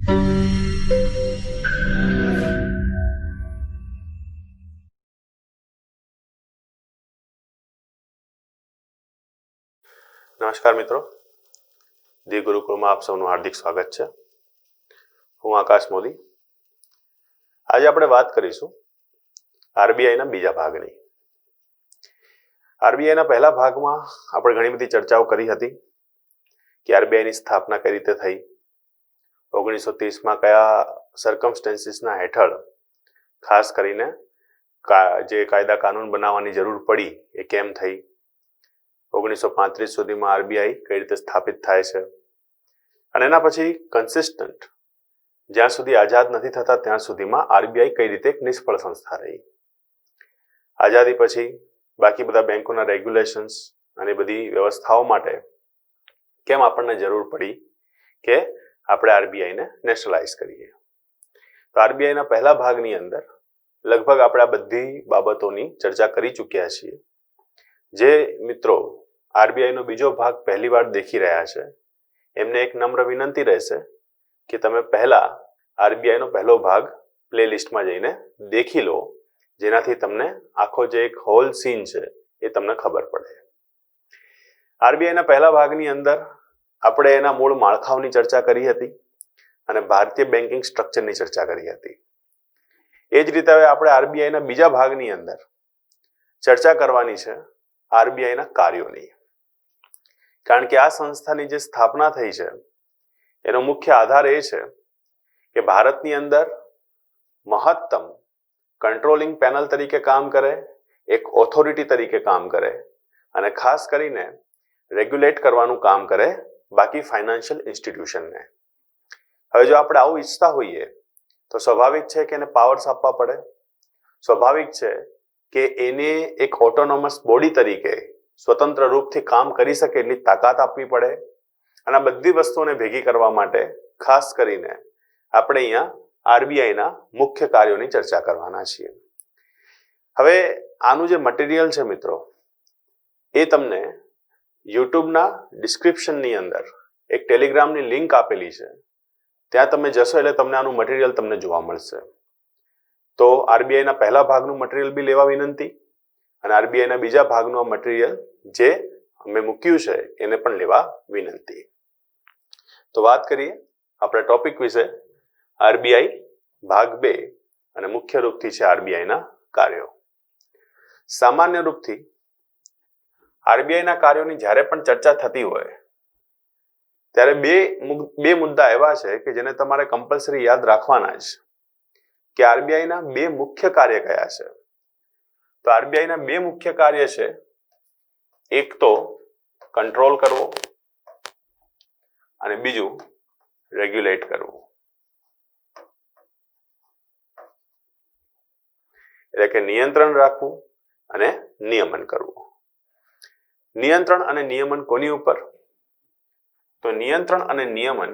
નમસ્કાર મિત્રો, દી ગુરુકુળમાં આપ સૌનું હાર્દિક સ્વાગત છે. હું આકાશ મોદી. આજે આપણે વાત કરીશું આરબીઆઈના બીજા ભાગની. આરબીઆઈના પહેલા ભાગમાં આપણે ઘણી બધી ચર્ચાઓ કરી હતી કે આરબીઆઈની સ્થાપના કઈ રીતે થઈ, 1930માં કયા સર્કમસ્ટેન્સીસના હેઠળ ખાસ કરીને જે કાયદા કાનૂન બનાવવાની જરૂર પડી એ કેમ થઈ, 1935 સુધીમાં આરબીઆઈ કઈ રીતે સ્થાપિત થાય છે, અને એના પછી કન્સિસ્ટન્ટ જ્યાં સુધી આઝાદ નથી થતા ત્યાં સુધીમાં આરબીઆઈ કઈ રીતે એક નિષ્ફળ સંસ્થા રહી. આઝાદી પછી બાકી બધા બેંકોના રેગ્યુલેશન્સ અને બધી વ્યવસ્થાઓ માટે કેમ આપણને જરૂર પડી કે આપણે આરબીઆઈને નેશનલાઇઝ કરીએ. તો આરબીઆઈના પહેલા ભાગની અંદર લગભગ આપણે આ બધી બાબતોની ચર્ચા કરી ચૂક્યા છીએ. જે મિત્રો આરબીઆઈનો બીજો ભાગ પહેલી વાર દેખી રહ્યા છે એમને એક નમ્ર વિનંતી રહેશે કે તમે પહેલા આરબીઆઈનો પહેલો ભાગ પ્લેલિસ્ટમાં જઈને દેખી લો, જેનાથી તમને આખો જે એક હોલ સીન છે એ તમને ખબર પડે. આરબીઆઈના પહેલા ભાગની અંદર આપણે એના મૂળ માળખાઓની ચર્ચા કરી હતી અને ભારતીય બેન્કિંગ સ્ટ્રક્ચરની ચર્ચા કરી હતી. એ જ રીતે હવે આપણે આરબીઆઈના બીજા ભાગની અંદર ચર્ચા કરવાની છે આરબીઆઈના કાર્યોની. કારણ કે આ સંસ્થાની જે સ્થાપના થઈ છે એનો મુખ્ય આધાર એ છે કે ભારતની અંદર મહત્તમ કંટ્રોલિંગ પેનલ તરીકે કામ કરે, એક ઓથોરિટી તરીકે કામ કરે અને ખાસ કરીને રેગ્યુલેટ કરવાનું કામ કરે બાકી ફાઇનાન્શિયલ ઇન્સ્ટિટ્યુશનને. હવે જો આપણે આવું ઈચ્છતા હોઈએ તો સ્વાભાવિક છે કે એને પાવર્સ આપવા પડે, સ્વાભાવિક છે કે એને એક ઓટોનોમસ બોડી તરીકે સ્વતંત્ર રૂપથી કામ કરી શકે એટલી તાકાત આપવી પડે. અને આ બધી વસ્તુઓને ભેગી કરવા માટે ખાસ કરીને આપણે અહીંયા આરબીઆઈના મુખ્ય કાર્યોની ચર્ચા કરવાના છીએ. હવે આનું જે મટીરિયલ છે મિત્રો એ તમને યુટ્યુબના ડિસ્ક્રિપ્શનની અંદર એક ટેલિગ્રામની લિંક આપેલી છે, ત્યાં તમે જશો એટલે તમને આનું મટીરિયલ તમને જોવા મળશે. તો આરબીઆઈના પહેલા ભાગનું મટીરિયલ બી લેવા વિનંતી અને આરબીઆઈના બીજા ભાગનું આ મટીરિયલ જે અમે મૂક્યું છે એને પણ લેવા વિનંતી. તો વાત કરીએ આપણે ટોપિક વિશે, આરબીઆઈ ભાગ 2 અને મુખ્ય રૂપથી છે આરબીઆઈના કાર્યો. સામાન્ય રૂપથી આરબીઆઈના કાર્યોની જ્યારે પણ ચર્ચા થતી હોય ત્યારે બે મુદ્દા એવા છે કે જેને તમારે કમ્પલસરી યાદ રાખવાના જ કે આરબીઆઈના બે મુખ્ય કાર્ય કયા છે. તો આરબીઆઈના બે મુખ્ય કાર્ય છે, એક તો કંટ્રોલ કરવો અને બીજું રેગ્યુલેટ કરવું. એટલે કે નિયંત્રણ રાખવું અને નિયમન કરવું. નિયંત્રણ અને નિયમન કોની ઉપર? તો નિયંત્રણ અને નિયમન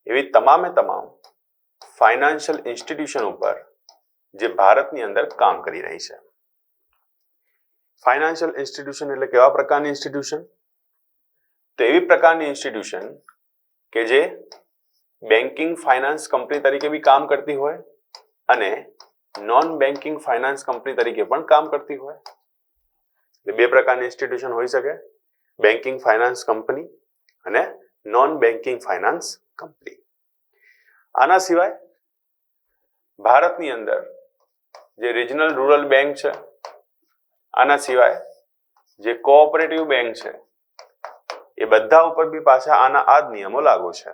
એવી તમામે તમામ ફાઇનાન્શિયલ ઇન્સ્ટિટ્યુશન ઉપર જે ભારતની અંદર કામ કરી રહી છે. ફાઇનાન્શિયલ ઇન્સ્ટિટ્યુશન એટલે કેવા પ્રકારની ઇન્સ્ટિટ્યુશન? તો એવી પ્રકારની ઇન્સ્ટિટ્યુશન કે જે બેન્કિંગ ફાઇનાન્સ કંપની તરીકે બી કામ કરતી હોય અને નોન બેન્કિંગ ફાઇનાન્સ કંપની તરીકે પણ કામ કરતી હોય. એટલે બે પ્રકારની ઇન્સ્ટિટ્યુશન હોઈ શકે, બેન્કિંગ ફાઇનાન્સ કંપની અને નોન બેન્કિંગ ફાઇનાન્સ કંપની. આના સિવાય ભારતની અંદર જે રિજનલ રૂરલ બેંક છે, આના સિવાય જે કોઓપરેટિવ બેંક છે, એ બધા ઉપર બી પાછા આના આ જ નિયમો લાગુ છે.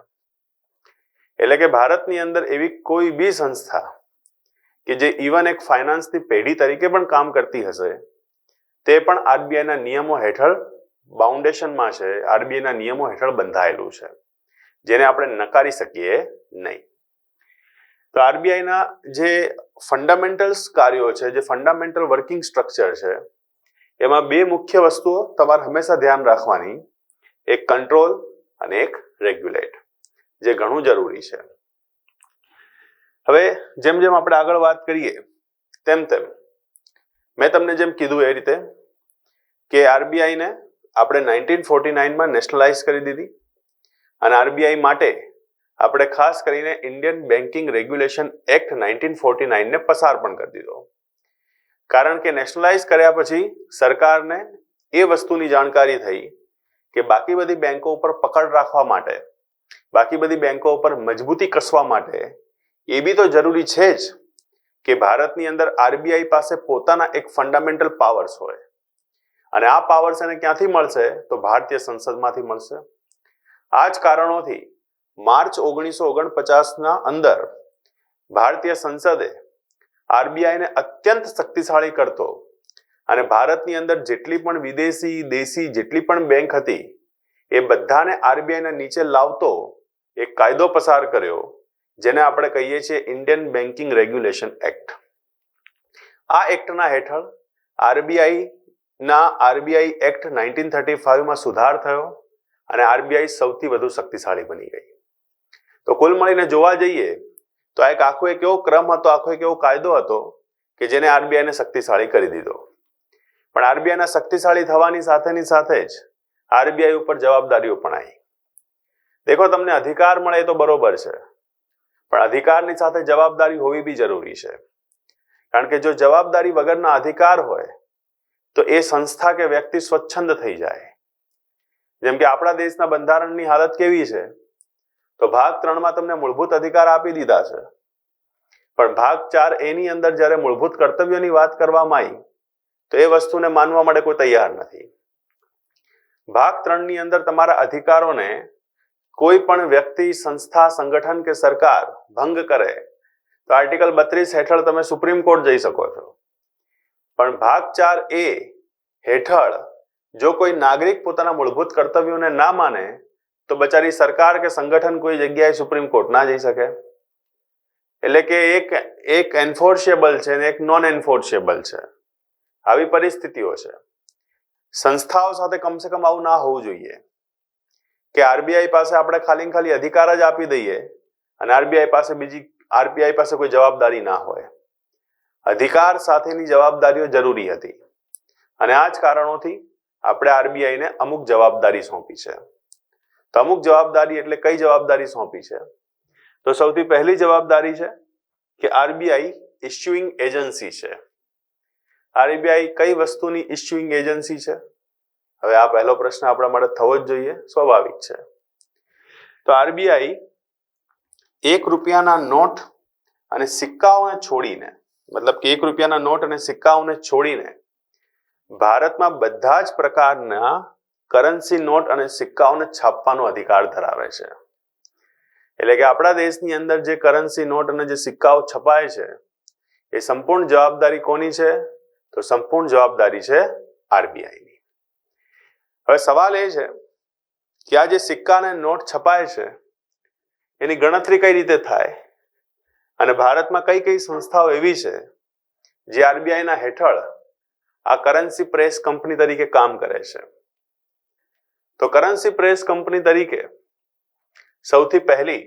એટલે કે ભારતની અંદર એવી કોઈ બી સંસ્થા કે જે ઇવન એક ફાઇનાન્સની પેઢી તરીકે પણ કામ કરતી હશે તે પણ આરબીઆઈના નિયમો હેઠળ બાઉન્ડેશનમાં છે, આરબીઆઈના નિયમો હેઠળ બંધાયેલું છે, જેને આપણે નકારી શકીએ નહીં. તો આરબીઆઈના જે ફંડામેન્ટલ્સ કાર્યો છે, જે ફંડામેન્ટલ વર્કિંગ સ્ટ્રક્ચર છે, એમાં બે મુખ્ય વસ્તુઓ તમારે હંમેશા ધ્યાન રાખવાની, એક કંટ્રોલ અને એક રેગ્યુલેટ, જે ઘણું જરૂરી છે. હવે જેમ જેમ આપણે આગળ વાત કરીએ તેમ તેમ મેં તમને જેમ કીધું એ રીતે કે આરબીઆઈને આપણે 1949માં નેશનલાઇઝ કરી દીધી અને આરબીઆઈ માટે આપણે ખાસ કરીને ઇન્ડિયન બેન્કિંગ રેગ્યુલેશન એક્ટ 1949 ને પસાર પણ કરી દીધો. કારણ કે નેશનલાઇઝ કર્યા પછી સરકારને એ વસ્તુની જાણકારી થઈ કે બાકી બધી બેંકો ઉપર પકડ રાખવા માટે, બાકી બધી બેંકો ઉપર મજબૂતી કસવા માટે એ બી તો જરૂરી છે જ કે ભારતની અંદર આરબીઆઈ પાસે પોતાના એક ફંડામેન્ટલ પાવર્સ હોય, અને આ પાવર્સ એને ક્યાંથી મળશે? તો ભારતીય સંસદમાંથી મળશે. આ જ કારણોથી માર્ચ 1949ના અંદર ભારતીય સંસદે આરબીઆઈને અત્યંત શક્તિશાળી કરતો અને ભારતની અંદર જેટલી પણ વિદેશી દેશી જેટલી પણ બેંક હતી એ બધાને આરબીઆઈના નીચે લાવતો એક કાયદો પસાર કર્યો, જેને આપણે કહીએ છીએ ઇન્ડિયન બેન્કિંગ રેગ્યુલેશન એક્ટ. આ એક્ટના હેઠળ આરબીઆઈ એક્ટ 1935માં સુધાર થયો અને આરબીઆઈ સૌથી વધુ શક્તિશાળી બની ગઈ. તો કુલ મળીને જોવા જઈએ તો આ એક આખો એક એવો ક્રમ હતો, આખો એક એવો કાયદો હતો કે જેને આરબીઆઈને શક્તિશાળી કરી દીધો. પણ આરબીઆઈના શક્તિશાળી થવાની સાથેની સાથે જ આરબીઆઈ ઉપર જવાબદારીઓ પણ આવી. દેખો, તમને અધિકાર મળે એ તો બરોબર છે, પણ અધિકારની સાથે જવાબદારી હોવી બી જરૂરી છે. કારણ કે જો જવાબદારી વગરના અધિકાર હોય તો એ સંસ્થા કે વ્યક્તિ સ્વચ્છંદ થઈ જાય. જેમ કે આપણા દેશના બંધારણની હાલત કેવી છે? તો ભાગ 3માં તમને મૂળભૂત અધિકાર આપી દીધા છે, પણ ભાગ 4A ની અંદર જ્યારે મૂળભૂત કર્તવ્યોની વાત કરવામાં આવી તો એ વસ્તુને માનવા માટે કોઈ તૈયાર નથી. ભાગ 3ની અંદર તમારા અધિકારોને કોઈ પણ વ્યક્તિ, સંસ્થા, સંગઠન કે સરકાર ભંગ કરે તો આર્ટિકલ 32 હેઠળ તમે સુપ્રીમ કોર્ટ જઈ શકો છો. પણ ભાગ 4A હેઠળ જો કોઈ નાગરિક પોતાના મૂળભૂત કર્તવ્યોને ના માને તો બચારી સરકાર કે સંગઠન કોઈ જગ્યાએ સુપ્રીમ કોર્ટ ના જઈ શકે. એટલે કે એક એન્ફોર્સેબલ છે અને એક નોન એન્ફોર્સેબલ છે. આવી પરિસ્થિતિઓ છે. સંસ્થાઓ સાથે કમસે કમ આવું ના હોવું જોઈએ કે આરબીઆઈ પાસે આપણે ખાલી અધિકાર જ આપી દઈએ અને આરબીઆઈ પાસે કોઈ જવાબદારી ના હોય. અધિકાર સાથેની જવાબદારીઓ જરૂરી હતી અને આ જ કારણોથી આપણે આરબીઆઈને અમુક જવાબદારી સોંપી છે. તો અમુક જવાબદારી એટલે કઈ જવાબદારી સોંપી છે? તો સૌથી પહેલી જવાબદારી છે કે આરબીઆઈ ઇશ્યુઇંગ એજન્સી છે. આરબીઆઈ કઈ વસ્તુની ઇશ્યુઇંગ એજન્સી છે? હવે આ પહેલો પ્રશ્ન આપણા માટે થવો જ જોઈએ, સ્વાભાવિક છે. તો આરબીઆઈ 1 રૂપિયાના નોટ અને સિક્કાઓને છોડીને, મતલબ કે 1 રૂપિયાના નોટ અને સિક્કાઓને છોડીને ભારતમાં બધા જ પ્રકારના કરન્સી નોટ અને સિક્કાઓને છાપવાનો અધિકાર ધરાવે છે. એટલે કે આપણા દેશની અંદર જે કરન્સી નોટ અને જે સિક્કાઓ છપાય છે એ સંપૂર્ણ જવાબદારી કોની છે? તો સંપૂર્ણ જવાબદારી છે આરબીઆઈની. હવે સવાલ એ છે કે આ જે સિક્કા અને નોટ છપાય છે એની ગણતરી કઈ રીતે થાય અને ભારતમાં કઈ કઈ સંસ્થાઓ એવી છે જે આરબીઆઈના હેઠળ આ કરન્સી પ્રેસ કંપની તરીકે કામ કરે છે? તો કરન્સી પ્રેસ કંપની તરીકે સૌથી પહેલી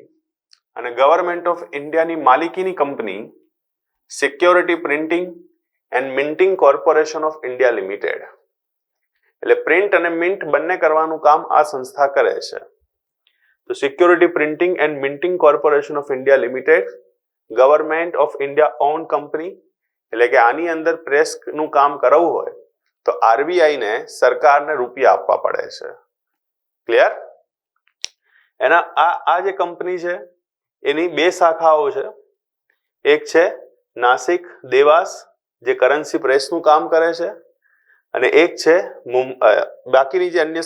અને ગવર્મેન્ટ ઓફ ઇન્ડિયાની માલિકીની કંપની security printing and minting corporation of India limited, એટલે પ્રિન્ટ અને મિન્ટ બંને કરવાનું કામ આ સંસ્થા કરે છે. તો security printing and minting corporation of India limited government of India own company, એટલે કે આની અંદર પ્રેસનું કામ કરવું હોય તો આરબીઆઈને સરકારને રૂપિયા આપવા પડે છે. ક્લિયર? એના આ જે કંપની છે એની 2 શાખાઓ છે. એક છે નાસિક દેવાસ જે કરન્સી પ્રેસનું કામ કરે છે, અને એક છે બાકીની જે અન્ય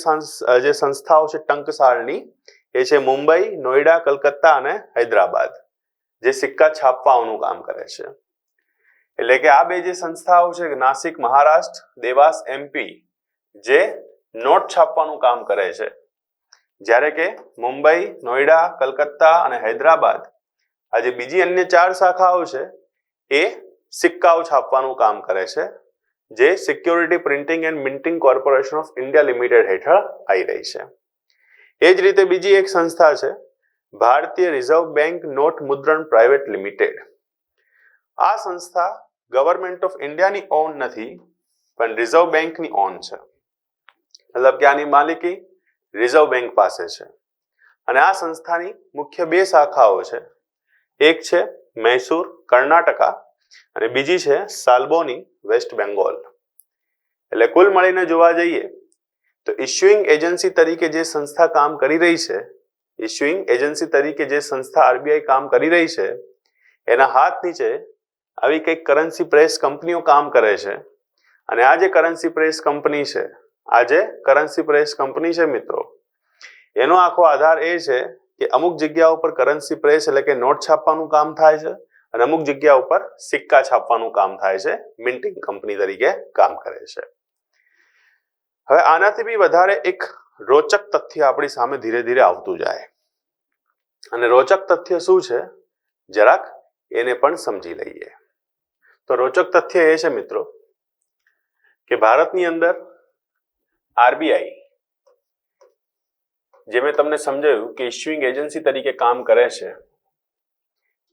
જે સંસ્થાઓ છે ટંકશાળની, એ છે મુંબઈ, નોઈડા, કલકત્તા અને હૈદરાબાદ, જે સિક્કા છાપવાનું કામ કરે છે. એટલે કે આ 2 જે સંસ્થાઓ છે, નાસિક મહારાષ્ટ્ર, દેવાસ એમપી, જે નોટ છાપવાનું કામ કરે છે, જ્યારે કે મુંબઈ, નોઈડા, કલકત્તા અને હૈદરાબાદ આ જે બીજી અન્ય 4 શાખાઓ છે એ સિક્કાઓ છાપવાનું કામ કરે છે, જે security printing and minting corporation of India limited હેઠળ આવી રહી છે. એ જ રીતે બીજી એક સંસ્થા છે Bharatiya reserve bank note Mudran private limited. આ સંસ્થા ગવર્મેન્ટ ઓફ ઇન્ડિયાની ઓન નથી, પણ રિઝર્વ બેંકની ઓન છે. મતલબ કે આની માલિકી રિઝર્વ બેંક પાસે છે. અને આ સંસ્થાની મુખ્ય બે શાખાઓ છે, એક છે મૈસૂર કર્ણાટકા અને બીજી છે સાલ્બોની વેસ્ટ બેંગોલ. એટલે કુલ મળીને જોવા જઈએ તો ઇશ્યુઇંગ એજન્સી તરીકે જે સંસ્થા કામ કરી રહી છે, ઇશ્યુઇંગ એજન્સી તરીકે જે સંસ્થા આરબીઆઈ કામ કરી રહી છે, એના હાથ નીચે આવી કંઈક કરન્સી પ્રેસ કંપનીઓ કામ કરે છે. અને આ જે કરન્સી પ્રેસ કંપની છે, આ જે કરન્સી પ્રેસ કંપની છે મિત્રો, એનો આખો આધાર એ છે કે અમુક જગ્યાઓ પર કરન્સી પ્રેસ એટલે કે નોટ છાપવાનું કામ થાય છે અને અમુક જગ્યા ઉપર સિક્કા છાપવાનું કામ થાય છે. મિન્ટિંગ કંપની તરીકે કામ કરે છે. હવે આનાથી બી વધારે એક રોચક તથ્ય આપણી સામે ધીરે ધીરે આવતું જાય, અને રોચક તથ્ય શું છે જરાક એને પણ સમજી લઈએ. તો રોચક તથ્ય એ છે મિત્રો કે ભારતની અંદર આરબીઆઈ, જે મેં તમને સમજાવ્યું કે ઇશ્યુઇંગ એજન્સી તરીકે કામ કરે છે,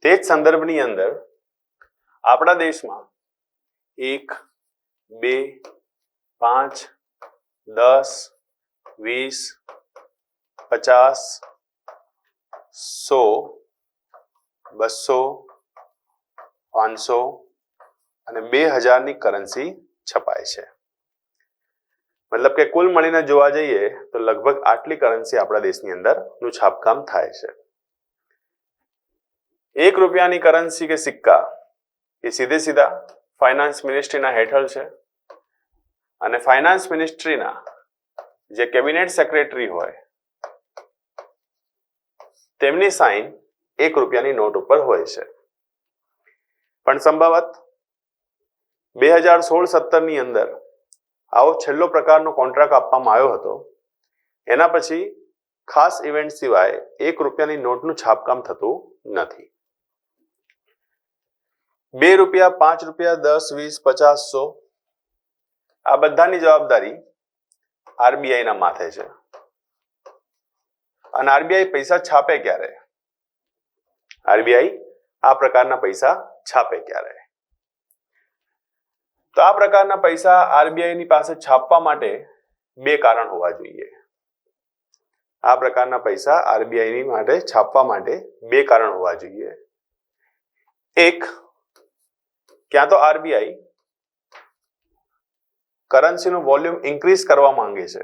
તે જ સંદર્ભની અંદર આપણા દેશમાં 1, 2, 5, 10, 20, 50, 100, 200, 500 અને 2000ની કરન્સી છપાય છે. મતલબ કે કુલ મળીને જોવા જઈએ તો લગભગ આટલી કરન્સી આપણા દેશની અંદર નું છાપકામ થાય છે. 1 રૂપિયાની કરન્સી કે સિક્કા એ સીધે સીધા ફાઇનાન્સ મિનિસ્ટ્રીના હેઠળ છે, અને ફાઇનાન્સ મિનિસ્ટ્રીના જે કેબિનેટ સેક્રેટરી હોય તેમની સાઇન 1 રૂપિયાની નોટ ઉપર હોય છે. પણ સંભવત 2016-17ની અંદર આવો છેલ્લો પ્રકારનો કોન્ટ્રાક્ટ આપવામાં આવ્યો હતો. એના પછી ખાસ ઇવેન્ટ સિવાય 1 રૂપિયાની નોટનું છાપકામ થતું નથી. 2 રૂપિયા, 5 રૂપિયા, 10, 20, 50, 100 આ બધાની જવાબદારી આરબીઆઈના માથે છે. અને આરબીઆઈ પૈસા છાપે ક્યારે? આરબીઆઈ આ પ્રકારના પૈસા છાપે ક્યારે? તો આ પ્રકારના પૈસા આરબીઆઈની પાસે છાપવા માટે 2 કારણ હોવા જોઈએ. આ પ્રકારના પૈસા આરબીઆઈની માટે છાપવા માટે 2 કારણ હોવા જોઈએ. એક, ક્યાં તો આરબીઆઈ કરન્સીનું વોલ્યુમ ઇન્ક્રીઝ કરવા માંગે છે,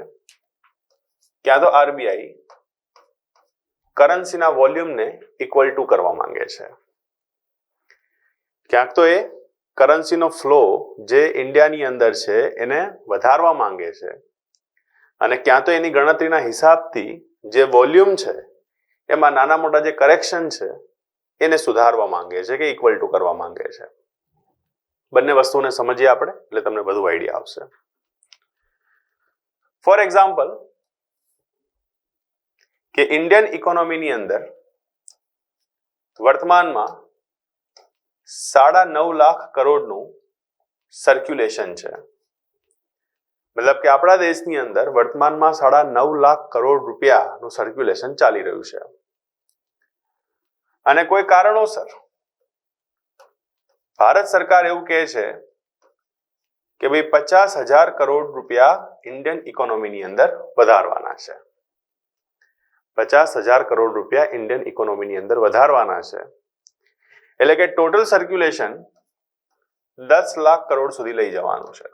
ક્યાં તો આરબીઆઈ કરન્સીના વોલ્યુમને ઇક્વલ ટુ કરવા માંગે છે. ક્યાંક તો એ કરન્સીનો ફ્લો જે ઇન્ડિયાની અંદર છે એને વધારવા માંગે છે, અને ક્યાં તો એની ગણતરીના હિસાબથી જે વોલ્યુમ છે એમાં નાના મોટા જે કરેક્શન છે એને સુધારવા માંગે છે કે ઇક્વલ ટુ કરવા માંગે છે. બંને વસ્તુને સમજીએ આપણે એટલે તમને બધું આઈડિયા આવશે. ફોર એક્ઝામ્પલ કે ઇન્ડિયન ઇકોનોમીની અંદર વર્તમાનમાં 9.5 લાખ કરોડનું સર્ક્યુલેશન છે. મતલબ કે આપણા દેશની અંદર વર્તમાનમાં 9.5 લાખ કરોડ રૂપિયાનું સર્ક્યુલેશન ચાલી રહ્યું છે, અને કોઈ કારણોસર ભારત સરકાર એવું કહે છે કે ભાઈ 50,000 કરોડ રૂપિયા ઇન્ડિયન ઇકોનોમીની અંદર વધારવાના છે. 50,000 કરોડ રૂપિયા ઇન્ડિયન ઇકોનોમીની અંદર વધારવાના છે. એટલે કે ટોટલ સર્ક્યુલેશન 10 લાખ કરોડ સુધી લઈ જવાનું છે.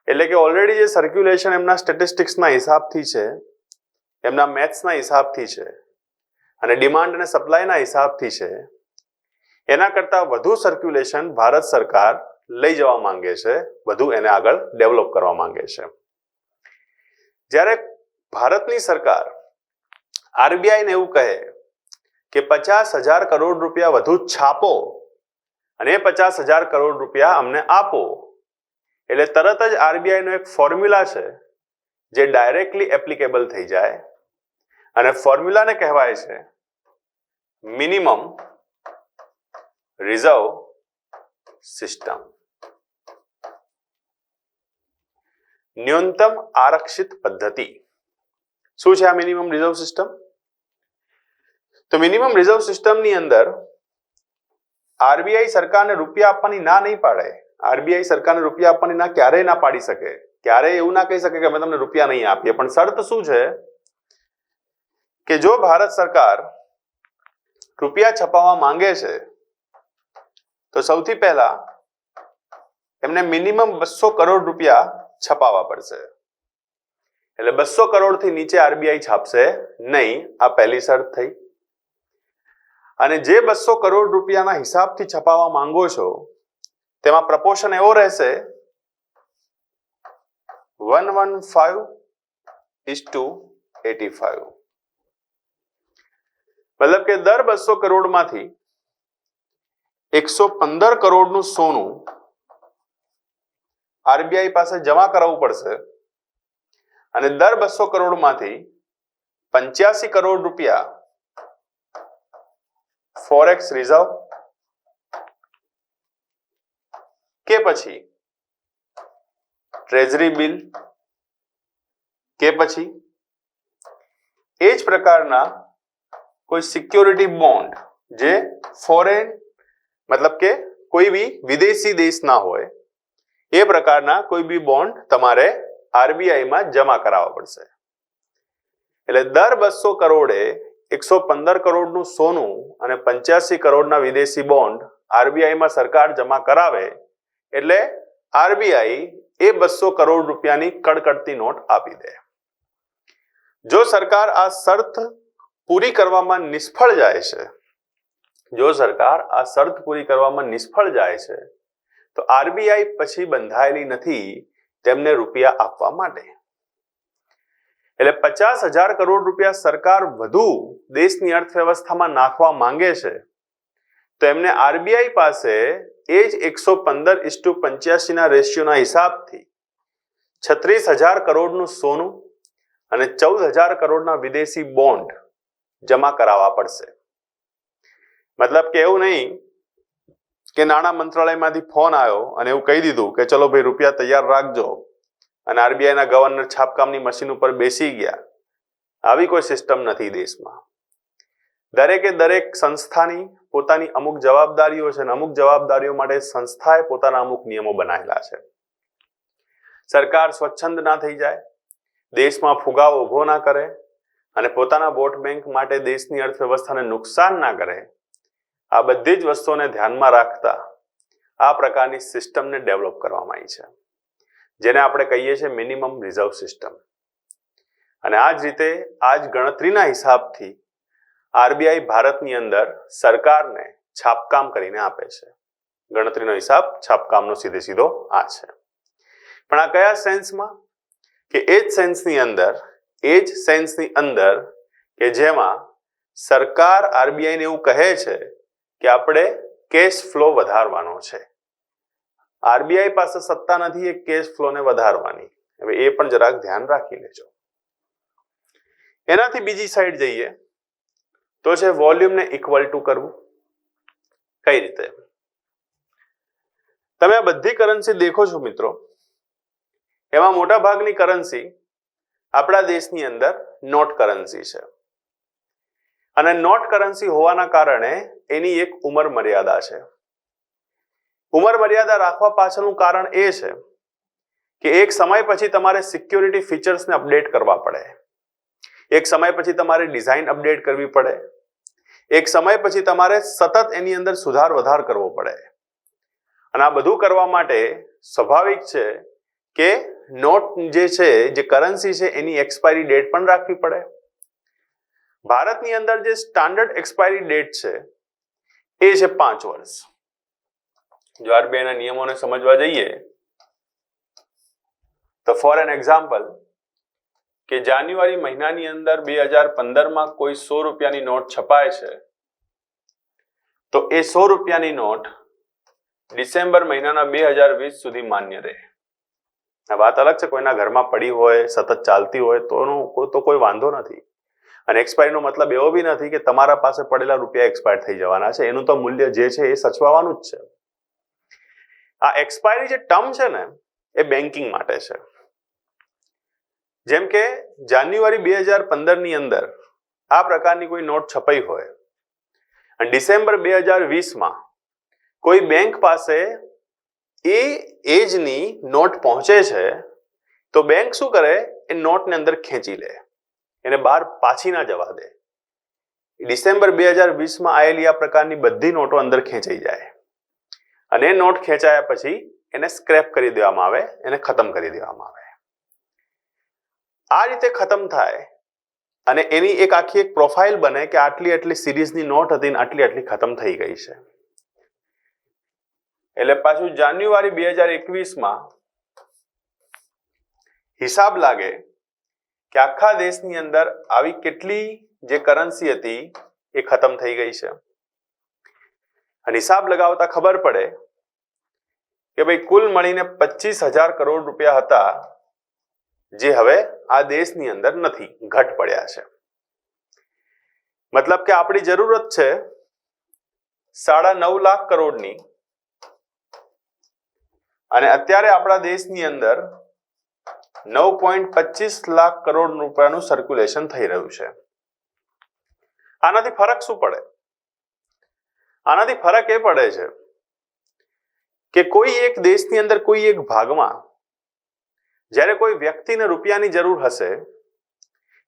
એટલે કે ઓલરેડી જે સર્ક્યુલેશન એમના સ્ટેટિસ્ટિક્સના હિસાબથી છે, એમના મેથ્સના હિસાબથી છે, અને ડિમાન્ડ અને સપ્લાયના હિસાબથી છે, એના કરતા વધુ સર્ક્યુલેશન ભારત સરકાર લઈ જવા માંગે છે, વધુ એને આગળ ડેવલપ કરવા માંગે છે. જ્યારે ભારતની સરકાર આરબીઆઈને એવું કહે કે 50,000 કરોડ રૂપિયા વધુ છાપો અને 50,000 કરોડ રૂપિયા અમને આપો, એટલે તરત જ આરબીઆઈનો એક ફોર્મ્યુલા છે જે ડાયરેક્ટલી એપ્લિકેબલ થઈ જાય, અને ફોર્મ્યુલાને કહેવાય છે મિનિમમ રિઝર્વ સિસ્ટમ, ન્યૂનતમ આરક્ષિત પદ્ધતિ. શું છે આ મિનિમમ રિઝર્વ સિસ્ટમ? તો મિનિમમ રિઝર્વ સિસ્ટમની અંદર આરબીઆઈ સરકારને રૂપિયા આપવાની ના નહીં પાડે. આરબીઆઈ સરકારને રૂપિયા આપવાની ના ક્યારેય ના પાડી શકે, ક્યારેય એવું ના કહી શકે કે અમે તમને રૂપિયા નહીં આપીએ. પણ શરત શું છે કે જો ભારત સરકાર રૂપિયા છપાવવા માંગે છે તો સૌથી પહેલા એમને મિનિમમ 200 કરોડ રૂપિયા છપાવવા પડશે. એટલે 200 કરોડ થી નીચે આરબીઆઈ છાપશે નહીં. આ પહેલી શરત થઈ. અને જે 200 કરોડ રૂપિયાના હિસાબથી છપાવવા માંગો છો તેમાં પ્રપોર્શન એવો રહેશે 115:85. મતલબ કે દર 200 કરોડમાંથી 115 કરોડનું સોનું આરબીઆઈ પાસે જમા કરાવવું પડશે અને દર 200 કરોડમાંથી 85 કરોડ રૂપિયા ફોરેક્સ રિઝર્વ કે પછી ટ્રેઝરી બિલ કે પછી એ જ પ્રકારના કોઈ સિક્યોરિટી બોન્ડ જે ફોરેન મતલબ કે કોઈ બી વિદેશી દેશના હોય એ પ્રકારના કોઈ બી બોન્ડ તમારે આરબીઆઈમાં જમા કરાવવા પડશે. એટલે દર 200 કરોડે 115 કરોડનું સોનું અને 85 કરોડના વિદેશી બોન્ડ આરબીઆઈમાં સરકાર જમા કરાવે એટલે આરબીઆઈ એ 200 કરોડ રૂપિયાની કડકડતી નોટ આપી દે. જો સરકાર આ શરત પૂરી કરવામાં નિષ્ફળ જાય છે તો આરબીઆઈ પછી બંધાયેલી નથી તેમને રૂપિયા આપવા માટે. એટલે 50,000 કરોડ રૂપિયા સરકાર વધુ દેશની અર્થવ્યવસ્થામાં નાખવા માંગે છે તો એમને આરબીઆઈ પાસે એ જ 115:85 ના રેશિયોના હિસાબથી 36,000 કરોડનું સોનું અને 14,000 કરોડના વિદેશી બોન્ડ જમા કરાવવા પડશે. મતલબ કે એવું નહીં કે નાણાં મંત્રાલયમાંથી ફોન આવ્યો અને એવું કહી દીધું કે ચલો ભાઈ રૂપિયા તૈયાર રાખજો અને આરબીઆઈના ગવર્નર છાપકામની મશીન ઉપર બેસી ગયા. આવી કોઈ સિસ્ટમ નથી દેશમાં. દરેકે દરેક સંસ્થાની પોતાની અમુક જવાબદારીઓ છે અને અમુક જવાબદારીઓ માટે સંસ્થાએ પોતાના અમુક નિયમો બનાવેલા છે. સરકાર સ્વચ્છંદ ના થઈ જાય, દેશમાં ફુગાવો ઉભો ના કરે અને પોતાના વોટ બેંક માટે દેશની અર્થવ્યવસ્થાને નુકસાન ના કરે. આ બધી જ વસ્તુઓને ધ્યાનમાં રાખતા આ પ્રકારની સિસ્ટમને ડેવલપ કરવામાં આવી છે જેને આપણે કહીએ છીએ મિનિમમ રિઝર્વ સિસ્ટમ. અને આ જ રીતે આ જ ગણતરીના હિસાબથી આરબીઆઈ ભારતની અંદર સરકારને છાપકામ કરીને આપે છે. ગણતરીનો હિસાબ છાપકામનો સીધો આ છે. પણ આ કયા સેન્સમાં? કે એ જ સેન્સની અંદર કે જેમાં સરકાર આરબીઆઈને એવું કહે છે કે આપણે કેશ ફ્લો વધારવાનો છે. આરબીઆઈ પાસે સત્તા નથી એ કેશ ફ્લોને વધારવાની. હવે એ પણ જરાક ધ્યાન રાખી લેજો. એનાથી બીજી સાઈડ જઈએ તો છે વોલ્યુમને ઇક્વલ ટુ કરવું. કઈ રીતે? તમે આ બધી કરન્સી દેખો છો મિત્રો, એમાં મોટા ભાગની કરન્સી આપણા દેશની અંદર નોટ કરન્સી છે. અને નોટ કરન્સી હોવાના કારણે એની એક ઉંમર મર્યાદા છે. ઉંમર મર્યાદા રાખવા પાછળનું કારણ એ છે કે એક સમય પછી તમારે સિક્યોરિટી ફીચર્સને અપડેટ કરવા પડે, એક સમય પછી તમારે ડિઝાઇન અપડેટ કરવી પડે, એક સમય પછી તમારે સતત એની અંદર સુધાર વધાર કરવો પડે. અને આ બધું કરવા માટે સ્વાભાવિક છે કે નોટ જે છે, જે કરન્સી છે, એની એક્સપાયરી ડેટ પણ રાખવી પડે. ભારતની અંદર જે સ્ટાન્ડર્ડ એક્સપાયરી ડેટ છે એ છે 5 વર્ષ. જો આરબીઆઈના નિયમોને સમજવા જઈએ તો ફોર એન એક્ઝામ્પલ કે જાન્યુઆરી મહિનાની અંદર 2015માં કોઈ 100 રૂપિયાની નોટ છપાય છે તો એ 100 રૂપિયાની નોટ ડિસેમ્બર મહિનાના 2020 સુધી માન્ય રહે. આ વાત અલગ છે, કોઈના ઘરમાં પડી હોય, સતત ચાલતી હોય તો કોઈ વાંધો નથી. અને એક્સપાયરીનો મતલબ એવો બી નથી કે તમારા પાસે પડેલા રૂપિયા એક્સપાયર થઈ જવાના છે. એનું તો મૂલ્ય જે છે એ સચવાવાનું જ છે. આ એક્સપાયરી જે ટર્મ છે ને એ બેન્કિંગ માટે છે. જેમ કે જાન્યુઆરી 2015 ની અંદર આ પ્રકારની કોઈ નોટ છપાઈ હોય અને ડિસેમ્બર 2020માં કોઈ બેંક પાસે એ એજની નોટ પહોંચે છે તો બેંક શું કરે? એ નોટને અંદર ખેંચી લે એને બહાર પાછી ના જવા દે. ડિસેમ્બર 2020માં આવેલી આ પ્રકારની બધી નોટો અંદર ખેંચાઈ જાય અને એ નોટ ખેંચાયા પછી એને સ્ક્રેપ કરી દેવામાં આવે, એને ખતમ કરી દેવામાં આવે. આ રીતે ખતમ થાય અને એની એક આખી એક પ્રોફાઇલ બને કે આટલી આટલી સિરીઝની નોટ હતી ને આટલી આટલી ખતમ થઈ ગઈ છે. એટલે પાછું જાન્યુઆરી 2021માં હિસાબ લાગે કે આખા દેશની અંદર આવી કેટલી જે કરન્સી હતી એ ખતમ થઈ ગઈ છે. અને હિસાબ લગાવતા ખબર પડે કે ભાઈ કુલ મળીને 25,000 કરોડ રૂપિયા હતા જે હવે આ દેશની અંદર નથી, ઘટ પડ્યા છે. મતલબ કે આપણી જરૂરત છે 9.5 લાખ કરોડની અને અત્યારે આપણા દેશની અંદર 9.25 લાખ કરોડ રૂપિયાનું સર્ક્યુલેશન થઈ રહ્યું છે. આનાથી ફરક શું પડે? આનાથી ફરક એ પડે છે કે કોઈ એક દેશની અંદર કોઈ એક ભાગમાં જ્યારે કોઈ વ્યક્તિને રૂપિયાની જરૂર હશે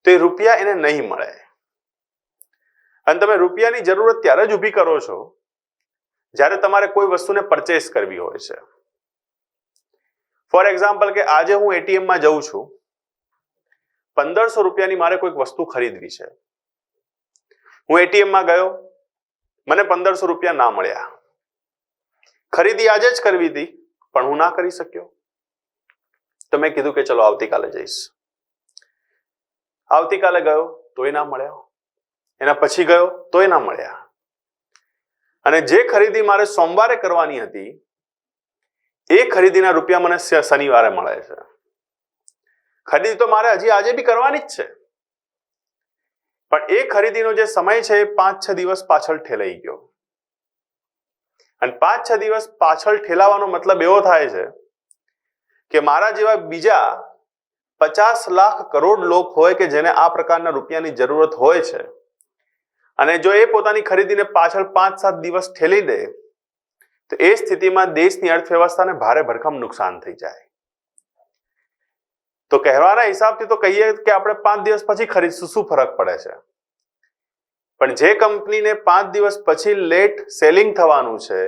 તો એ રૂપિયા એને નહીં મળે અને તમે રૂપિયાની જરૂરત ત્યારે જ ઊભી કરો છો જ્યારે તમારે કોઈ વસ્તુને પરચેસ કરવી હોય છે. ફોર એક્ઝામ્પલ કે આજે હું એટીએમમાં જઉં છું, 1500 રૂપિયાની મારે કોઈક વસ્તુ ખરીદવી છે. હું એટીએમમાં ગયો, મને 1500 રૂપિયા ના મળ્યા. ખરીદી આજે જ કરવી હતી પણ હું ના કરી શક્યો. તો મેં કીધું કે ચલો આવતીકાલે જઈશ. આવતીકાલે ગયો તોય ના મળ્યા, એના પછી ગયો તોય ના મળ્યા. અને જે ખરીદી મારે સોમવારે કરવાની હતી એ ખરીદીના રૂપિયા મને શનિવારે મળે છે. ખરીદી તો મારે હજી આજે બી કરવાની જ છે પણ એ ખરીદીનો જે સમય છે એ 5-6 દિવસ પાછળ ઠેલાઈ ગયો. અને 5-6 દિવસ પાછળ ઠેલાવાનો મતલબ એવો થાય છે કે મારા જેવા બીજા 50 લાખ કરોડ લોક હોય કે જેને આ પ્રકારના રૂપિયાની જરૂરત હોય છે અને જો એ પોતાની ખરીદીને પાછળ 5-7 દિવસ ઠેલી દે તો એ સ્થિતિમાં દેશની અર્થવ્યવસ્થાને ભારે ભરખમ નુકસાન થઈ જાય. તો કહેવાના હિસાબથી તો કહીએ કે આપણે 5 દિવસ પછી ખરીદશું, શું ફરક પડે છે? પણ જે કંપનીને 5 દિવસ પછી લેટ સેલિંગ થવાનું છે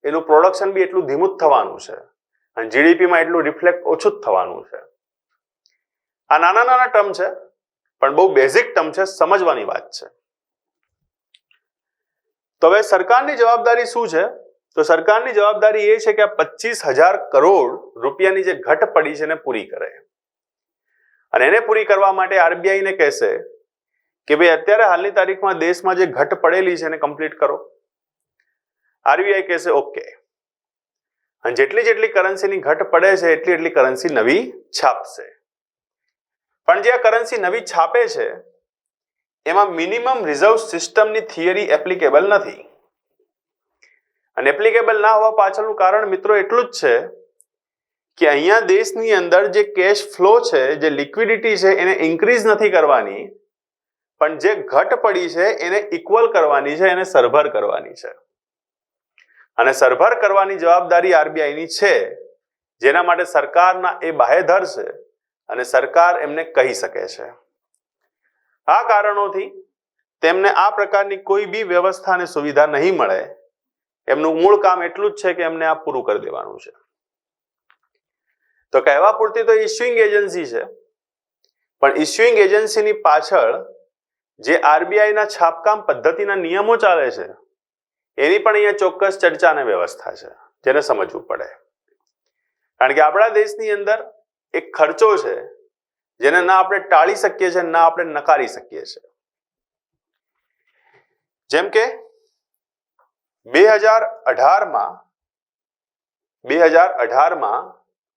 એનું પ્રોડક્શન બી એટલું ધીમું જ થવાનું છે અને જીડીપીમાં એટલું રિફ્લેક્ટ ઓછું જ થવાનું છે. આ નાના નાના ટર્મ છે પણ બહુ બેઝિક ટર્મ છે, સમજવાની વાત છે. તો હવે સરકારની જવાબદારી શું છે? તો સરકારની જવાબદારી એ છે કે આ 25,000 કરોડ રૂપિયાની જે ઘટ પડી છે એને પૂરી કરે. અને એને પૂરી કરવા માટે આરબીઆઈ ને કહેશે કે ભાઈ અત્યારે હાલની તારીખમાં દેશમાં જે ઘટ પડેલી છે એને કમ્પ્લીટ કરો. આરબીઆઈ કહેશે ઓકે, અને જેટલી જેટલી કરન્સીની ઘટ પડે છે એટલી એટલી કરન્સી નવી છાપશે. પણ જે આ કરન્સી નવી છાપે છે એમાં મિનિમમ રિઝર્વ સિસ્ટમની થિયરી એપ્લિકેબલ નથી. અને એપ્લિકેબલ ના હોવા પાછળનું કારણ મિત્રો એટલું જ છે કે અહીંયા દેશની અંદર જે કેશ ફ્લો છે, જે લિક્વિડિટી છે એને ઇન્ક્રીઝ નથી કરવાની પણ જે ઘટ પડી છે એને ઇક્વલ કરવાની છે, એને સરભર કરવાની છે. અને સરભર કરવાની જવાબદારી આરબીઆઈની છે, જેના માટે સરકારના એ બાહેધર છે અને સરકાર એમને કહી શકે છે. આ કારણોથી તેમને આ પ્રકારની કોઈ બી વ્યવસ્થા અને સુવિધા નહીં મળે. એમનું મૂળ કામ એટલું જ છે કે એમને આ પૂરું કરી દેવાનું છે. તો કહેવા પૂરતી તો ઇસ્યુઇંગ એજન્સી છે પણ ઇસ્યુઇંગ એજન્સીની પાછળ જે આરબીઆઈના છાપકામ પદ્ધતિના નિયમો ચાલે છે એની પણ અહીંયા ચોક્કસ ચર્ચા અને વ્યવસ્થા છે જેને સમજવું પડે. કારણ કે આપણા દેશની અંદર એક ખર્ચો છે જેને ના આપણે ટાળી શકીએ છીએ ના આપણે નકારી શકીએ છીએ. જેમ કે 2018માં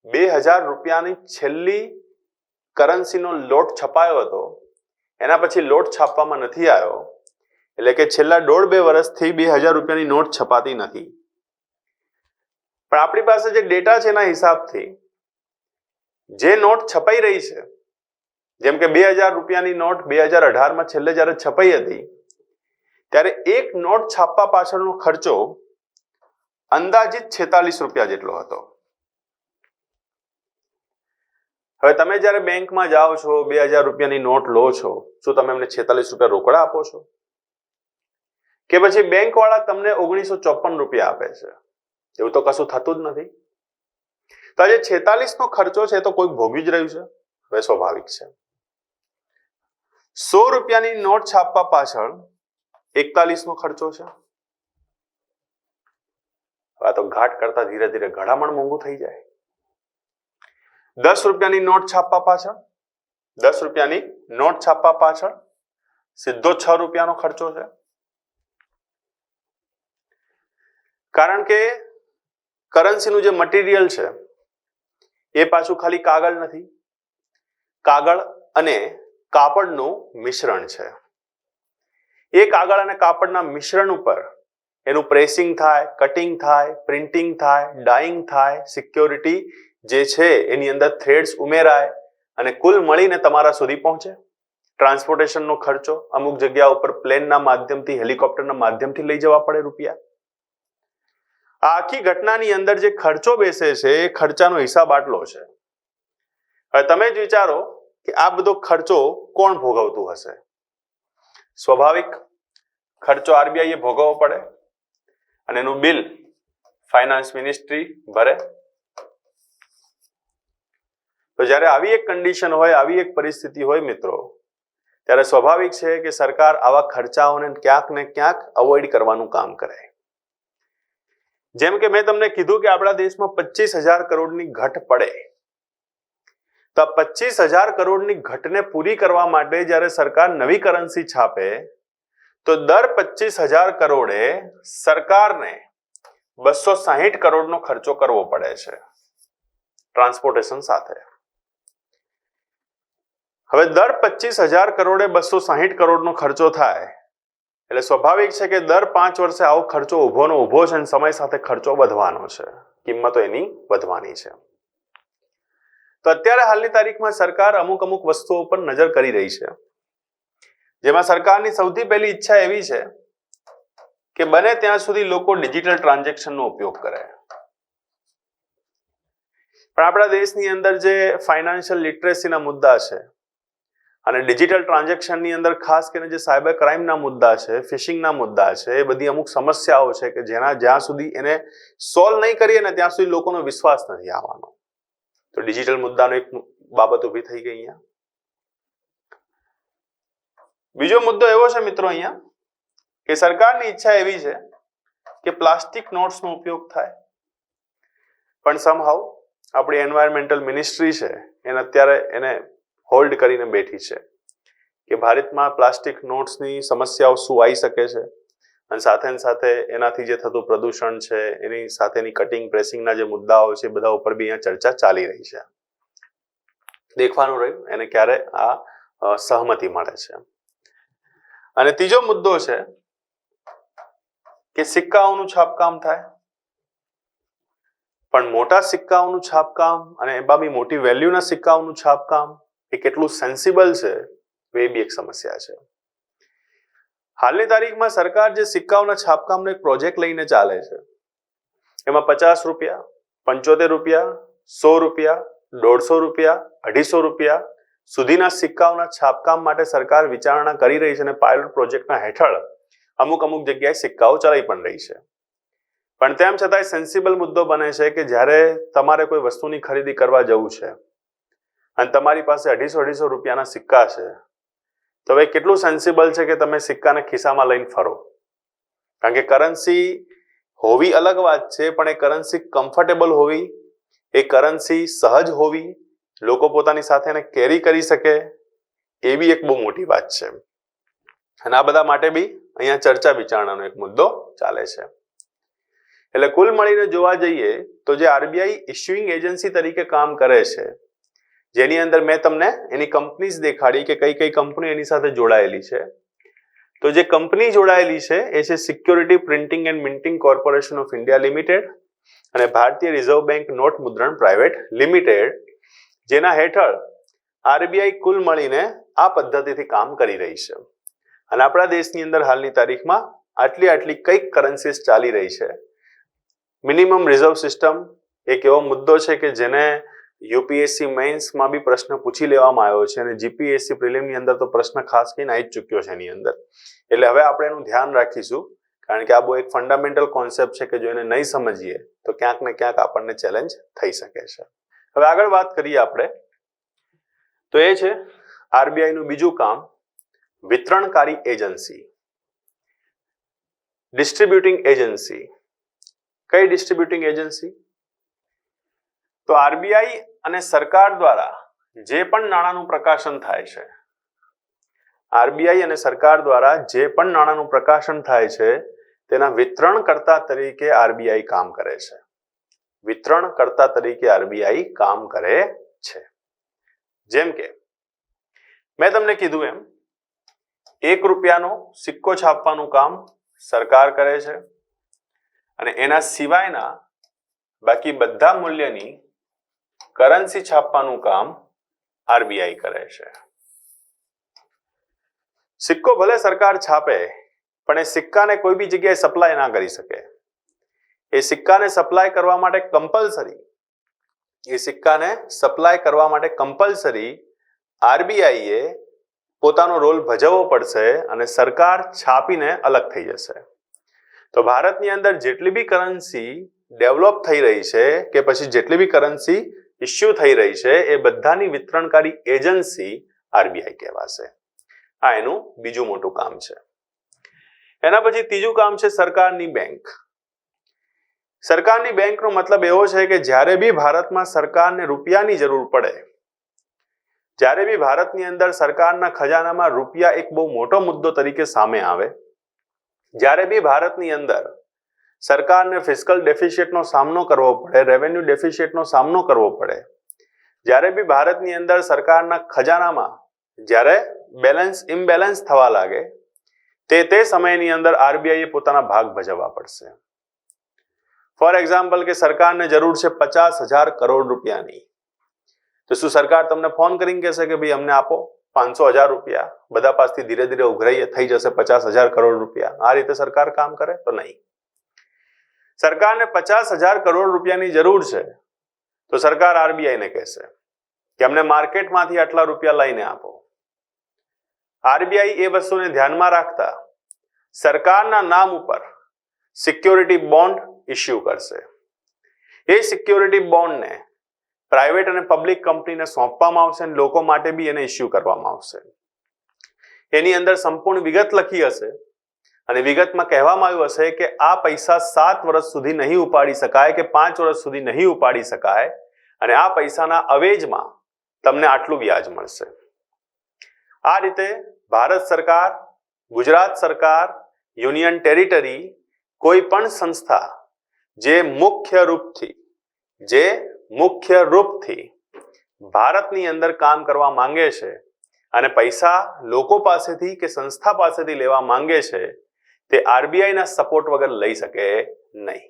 2000 રૂપિયાની છેલ્લી કરન્સીનો લોટ છપાયો હતો, એના પછી લોટ છાપવામાં નથી આવ્યો, એટલે કે છેલ્લા 1.5-2 વર્ષથી 2000 રૂપિયાની નોટ છપાતી નથી. પણ આપણી પાસે જે ડેટા છે એના હિસાબથી જે નોટ છપાઈ રહી છે, જેમ કે 2000 રૂપિયાની નોટ 2018માં છેલ્લે જ્યારે છપાઈ હતી ત્યારે એક નોટ છાપવા પાછળનો ખર્ચો અંદાજિત 46 રૂપિયા જેટલો હતો. હવે તમે જ્યારે બેંકમાં જાઓ છો, 2000 રૂપિયાની નોટ લો છો, શું તમે એમને 46 રૂપિયા રોકડા આપો છો? કે પછી બેંક વાળા તમને 1954 રૂપિયા આપે છે? એવું તો કશું થતું જ નથી. તો આજે 46 નો ખર્ચો છે તો કોઈ ભોગવી જ રહ્યું છે. હવે સ્વાભાવિક છે. 100 રૂપિયાની નોટ છાપવા પાછળ 41 નો ખર્ચો છે. આ તો ઘાટ કરતા ધીરે ધીરે ઘડામણ મોંઘું થઈ જાય. 10 રૂપિયાની નોટ છાપવા પાછળ 10 રૂપિયાની નોટ છાપવા પાછળ સીધો 6 રૂપિયાનો ખર્ચો છે. કારણ કે કરન્સીનું જે મટીરિયલ છે એ પાછું ખાલી કાગળ નથી, કાગળ અને કાપડનું મિશ્રણ છે. એ કાગળ અને કાપડના મિશ્રણ ઉપર એનું પ્રેસિંગ થાય, કટિંગ થાય, પ્રિન્ટિંગ થાય, ડાઇંગ થાય, સિક્યોરિટી જે છે એની અંદર થ્રેડ્સ ઉમેરાય અને કુલ મળીને તમારા સુધી પહોંચે. ટ્રાન્સપોર્ટેશનનો ખર્ચો, અમુક જગ્યા ઉપર પ્લેનના માધ્યમથી, હેલિકોપ્ટરના માધ્યમથી લઈ જવા પડે રૂપિયા. આ આખી ઘટનાની અંદર જે ખર્ચો બેસે છે એ ખર્ચાનો હિસાબ આટલો છે. હવે તમે જ વિચારો કે આ બધો ખર્ચો કોણ ભોગવતું હશે? સ્વાભાવિક ખર્ચો આરબીઆઈએ ભોગવવો પડે અને એનું બિલ ફાઇનાન્સ મિનિસ્ટ્રી ભરે. તો જ્યારે આવી એક કન્ડિશન હોય, આવી એક પરિસ્થિતિ હોય મિત્રો, ત્યારે સ્વાભાવિક છે કે સરકાર આવા ખર્ચાઓને ક્યાંક ને ક્યાંક અવોઇડ કરવાનું કામ કરે. જેમ કે મેં તમને કીધું કે આપણા દેશમાં 25,000 કરોડની ઘટ પડે, તો 25,000 કરોડની ઘટને પૂરી કરવા માટે જ્યારે સરકાર નવી કરન્સી છાપે તો દર 25,000 કરોડે સરકારને 260 કરોડનો ખર્ચો કરવો પડે છે ટ્રાન્સપોર્ટેશન સાથે. હવે દર 25,000 કરોડે 260 કરોડનો ખર્ચો થાય એટલે સ્વાભાવિક છે કે દર 5 વર્ષે આવો ખર્ચો ઉભો છે અને સમય સાથે ખર્ચો વધવાનો છે, કિંમતો એની વધવાની છે. તો અત્યારે હાલની તારીખમાં સરકાર અમુક વસ્તુઓ પર નજર કરી રહી છે, જેમાં સરકારની સૌથી પહેલી ઈચ્છા એવી છે કે બને ત્યાં સુધી લોકો ડિજિટલ ટ્રાન્ઝેક્શનનો ઉપયોગ કરે. પણ આપણા દેશની અંદર જે ફાઇનાન્શિયલ લિટરેસીના મુદ્દા છે અને ડિજિટલ ટ્રાન્ઝેક્શનની અંદર ખાસ કરીને જે સાયબર ક્રાઇમના મુદ્દા છે, ફિશિંગના મુદ્દા છે, એ બધી અમુક સમસ્યાઓ છે કે જ્યાં સુધી એને સોલ્વ નહીં કરીએ ને ત્યાં સુધી લોકોનો વિશ્વાસ નથી આવવાનો. તો ડિજિટલ મુદ્દાનો એક બાબત ઊભી થઈ ગઈ અહીંયા. બીજો મુદ્દો એવો છે મિત્રો અહીંયા કે સરકારની ઈચ્છા એવી છે કે પ્લાસ્ટિક નોટ્સનો ઉપયોગ થાય, પણ સમહાઉ આપણી એન્વાયરમેન્ટલ મિનિસ્ટ્રી છે એને અત્યારે એને હોલ્ડ કરીને બેઠી છે કે ભારતમાં પ્લાસ્ટિક નોટ્સની સમસ્યાઓ શું આવી શકે છે અને સાથે એનાથી જે થતું પ્રદૂષણ છે, એની સાથેની કટિંગ પ્રેસિંગના જે મુદ્દાઓ છે, બધા ઉપર બી અહીંયા ચર્ચા ચાલી રહી છે. દેખવાનું રહ્યું એને ક્યારે આ સહમતિ મળે છે. અને ત્રીજો મુદ્દો છે કે સિક્કાઓનું છાપકામ થાય, પણ મોટા સિક્કાઓનું છાપકામ અને એમાં બી મોટી વેલ્યુના સિક્કાઓનું છાપકામ એ કેટલું સેન્સિબલ છે એ બી એક સમસ્યા છે. હાલની તારીખમાં સરકાર જે સિક્કાઓના છાપકામનો એક પ્રોજેક્ટ લઈને ચાલે છે, એમાં 50 રૂપિયા, 75 રૂપિયા, 100 રૂપિયા, 150 રૂપિયા, 250 રૂપિયા સુધીના સિક્કાઓના છાપકામ માટે સરકાર વિચારણા કરી રહી છે અને પાયલોટ પ્રોજેક્ટના હેઠળ અમુક જગ્યાએ સિક્કાઓ ચલાવી પણ રહી છે. પણ તેમ છતાંય સેન્સિબલ મુદ્દો બને છે કે જ્યારે તમારે કોઈ વસ્તુની ખરીદી કરવા જવું છે અને તમારી પાસે 250 રૂપિયાના સિક્કા છે, તો હવે કેટલું સેન્સિબલ છે કે તમે સિક્કાને ખિસ્સામાં લઈને ફરો? કારણ કે કરન્સી હોવી અલગ વાત છે, પણ એ કરન્સી કમ્ફર્ટેબલ હોવી, એ કરન્સી સહજ હોવી, લોકો પોતાની સાથે એને કેરી કરી શકે, એ બી એક બહુ મોટી વાત છે. અને આ બધા માટે બી અહીંયા ચર્ચા વિચારણાનો એક મુદ્દો ચાલે છે. એટલે કુલ મળીને જોવા જઈએ તો જે આરબીઆઈ ઇશ્યુઇંગ એજન્સી તરીકે કામ કરે છે, જેની અંદર મેં તમને એની કંપનીઝ દેખાડી કે કઈ કંપની એની સાથે જોડાયેલી છે. તો જે કંપની જોડાયેલી છે એ છે security printing and minting corporation of India limited અને Bharatiya reserve bank note Mudran private limited, જેના હેઠળ આરબીઆઈ કુલ મળીને આ પદ્ધતિથી કામ કરી રહી છે. અને આપણા દેશની અંદર હાલની તારીખમાં આટલી કઈક કરન્સીઝ ચાલી રહી છે. મિનિમમ રિઝર્વ સિસ્ટમ એક એવો મુદ્દો છે કે જેને યુપીએસસી મેઇન્સમાં બી પ્રશ્ન પૂછી લેવામાં આવ્યો છે અને જીપીએસસી પ્રિલિમની અંદર તો પ્રશ્ન ખાસ કરીને આવી જ ચૂક્યો છે એની અંદર. એટલે હવે આપણે એનું ધ્યાન રાખીશું, કારણ કે આ બહુ એક ફંડામેન્ટલ કોન્સેપ્ટ છે કે જો એને નહીં સમજીએ તો ક્યાંક ને ક્યાંક આપણને ચેલેન્જ થઈ શકે છે. હવે આગળ વાત કરીએ આપણે, તો એ છે આરબીઆઈ નું બીજું કામ, વિતરણકારી એજન્સી, ડિસ્ટ્રીબ્યુટિંગ એજન્સી. કઈ ડિસ્ટ્રીબ્યુટિંગ એજન્સી? તો આરબીઆઈ અને સરકાર દ્વારા જે પણ નાણાંનું પ્રકાશન થાય છે, આરબીઆઈ અને સરકાર દ્વારા જે પણ નાણાંનું પ્રકાશન થાય છે તેના વિતરણકર્તા તરીકે આરબીઆઈ કામ કરે છે. વિતરણકર્તા તરીકે આરબીઆઈ કામ કરે છે. જેમ કે મેં તમને કીધું એમ, 1 રૂપિયાનો સિક્કો છાપવાનું કામ સરકાર કરે છે અને એના સિવાયના બાકી બધા મૂલ્યની કરન્સી છાપવાનું કામ આરબીઆઈ કરે છે. સિક્કો ભલે સરકાર છાપે પણ એ સિક્કાને કોઈ બી જગ્યાએ સપ્લાય ના કરી શકે. એ સિક્કાને સપ્લાય કરવા માટે કમ્પલસરી આરબીઆઈએ પોતાનો રોલ ભજવવો પડશે અને સરકાર છાપીને અલગ થઈ જશે. તો ભારતની અંદર જેટલી બી કરન્સી ડેવલપ થઈ રહી છે કે પછી જેટલી બી કરન્સી ઇસ્યુ થઈ રહી છે એ બધાની વિતરણકારી એજન્સી આરબીઆઈ કહેવાશે. આ એનું બીજું મોટું કામ છે. એના પછી ત્રીજું કામ છે સરકારની બેંક. સરકારની બેંકનો મતલબ એવો છે કે જ્યારે બી ભારતમાં સરકારને રૂપિયાની જરૂર પડે, જ્યારે બી ભારતની અંદર સરકારના ખજાનામાં રૂપિયા એક બહુ મોટો મુદ્દો તરીકે સામે આવે, જ્યારે બી ભારતની અંદર સરકારને ફિસ્કલ ડેફિસિટનો સામનો કરવો પડે, રેવન્યુ ડેફિસિટનો સામનો કરવો પડે, જ્યારે બી ભારતની અંદર સરકારના ખજાનામાં જ્યારે ઇમ્બેલેન્સ થવા લાગે, તે સમયની અંદર આરબીઆઈએ પોતાના ભાગ ભજવવા પડશે. ફોર એક્ઝામ્પલ કે સરકારને જરૂર છે 50,000 કરોડ રૂપિયાની, તો શું સરકાર તમને ફોન કરીને કહેશે કે ભાઈ અમને આપો 500,000 રૂપિયા, બધા પાસેથી ધીરે ધીરે ઉઘરાઈએ થઈ જશે 50,000 કરોડ રૂપિયા? આ રીતે સરકાર કામ કરે તો નહીં. સરકારને 50,000 કરોડ રૂપિયાની જરૂર છે તો સરકાર આરબીઆઈને કહેશે કે અમને માર્કેટમાંથી આટલા રૂપિયા લઈને આપો. આરબીઆઈ એ વસ્તુને ધ્યાનમાં રાખતા સરકારના નામ ઉપર સિક્યોરિટી બોન્ડ ઇસ્યુ કરશે. એ સિક્યોરિટી બોન્ડને પ્રાઇવેટ અને પબ્લિક કંપનીને સોંપવામાં આવશે અને લોકો માટે બી એને ઇસ્યુ કરવામાં આવશે. એની અંદર સંપૂર્ણ વિગત લખી હશે અને વિગતમાં કહેવામાં આવ્યું હશે કે આ પૈસા 7 વર્ષ સુધી નહીં ઉપાડી શકાય કે 5 વર્ષ સુધી નહીં ઉપાડી શકાય અને આ પૈસાના અવેજમાં તમને આટલું વ્યાજ મળશે. આ રીતે ભારત સરકાર, ગુજરાત સરકાર, યુનિયન ટેરિટરી, કોઈ પણ સંસ્થા જે મુખ્ય રૂપથી ભારતની અંદર કામ કરવા માંગે છે અને પૈસા લોકો પાસેથી કે સંસ્થા પાસેથી લેવા માંગે છે, તે આરબીઆઈના સપોર્ટ વગર લઈ શકે નહીં.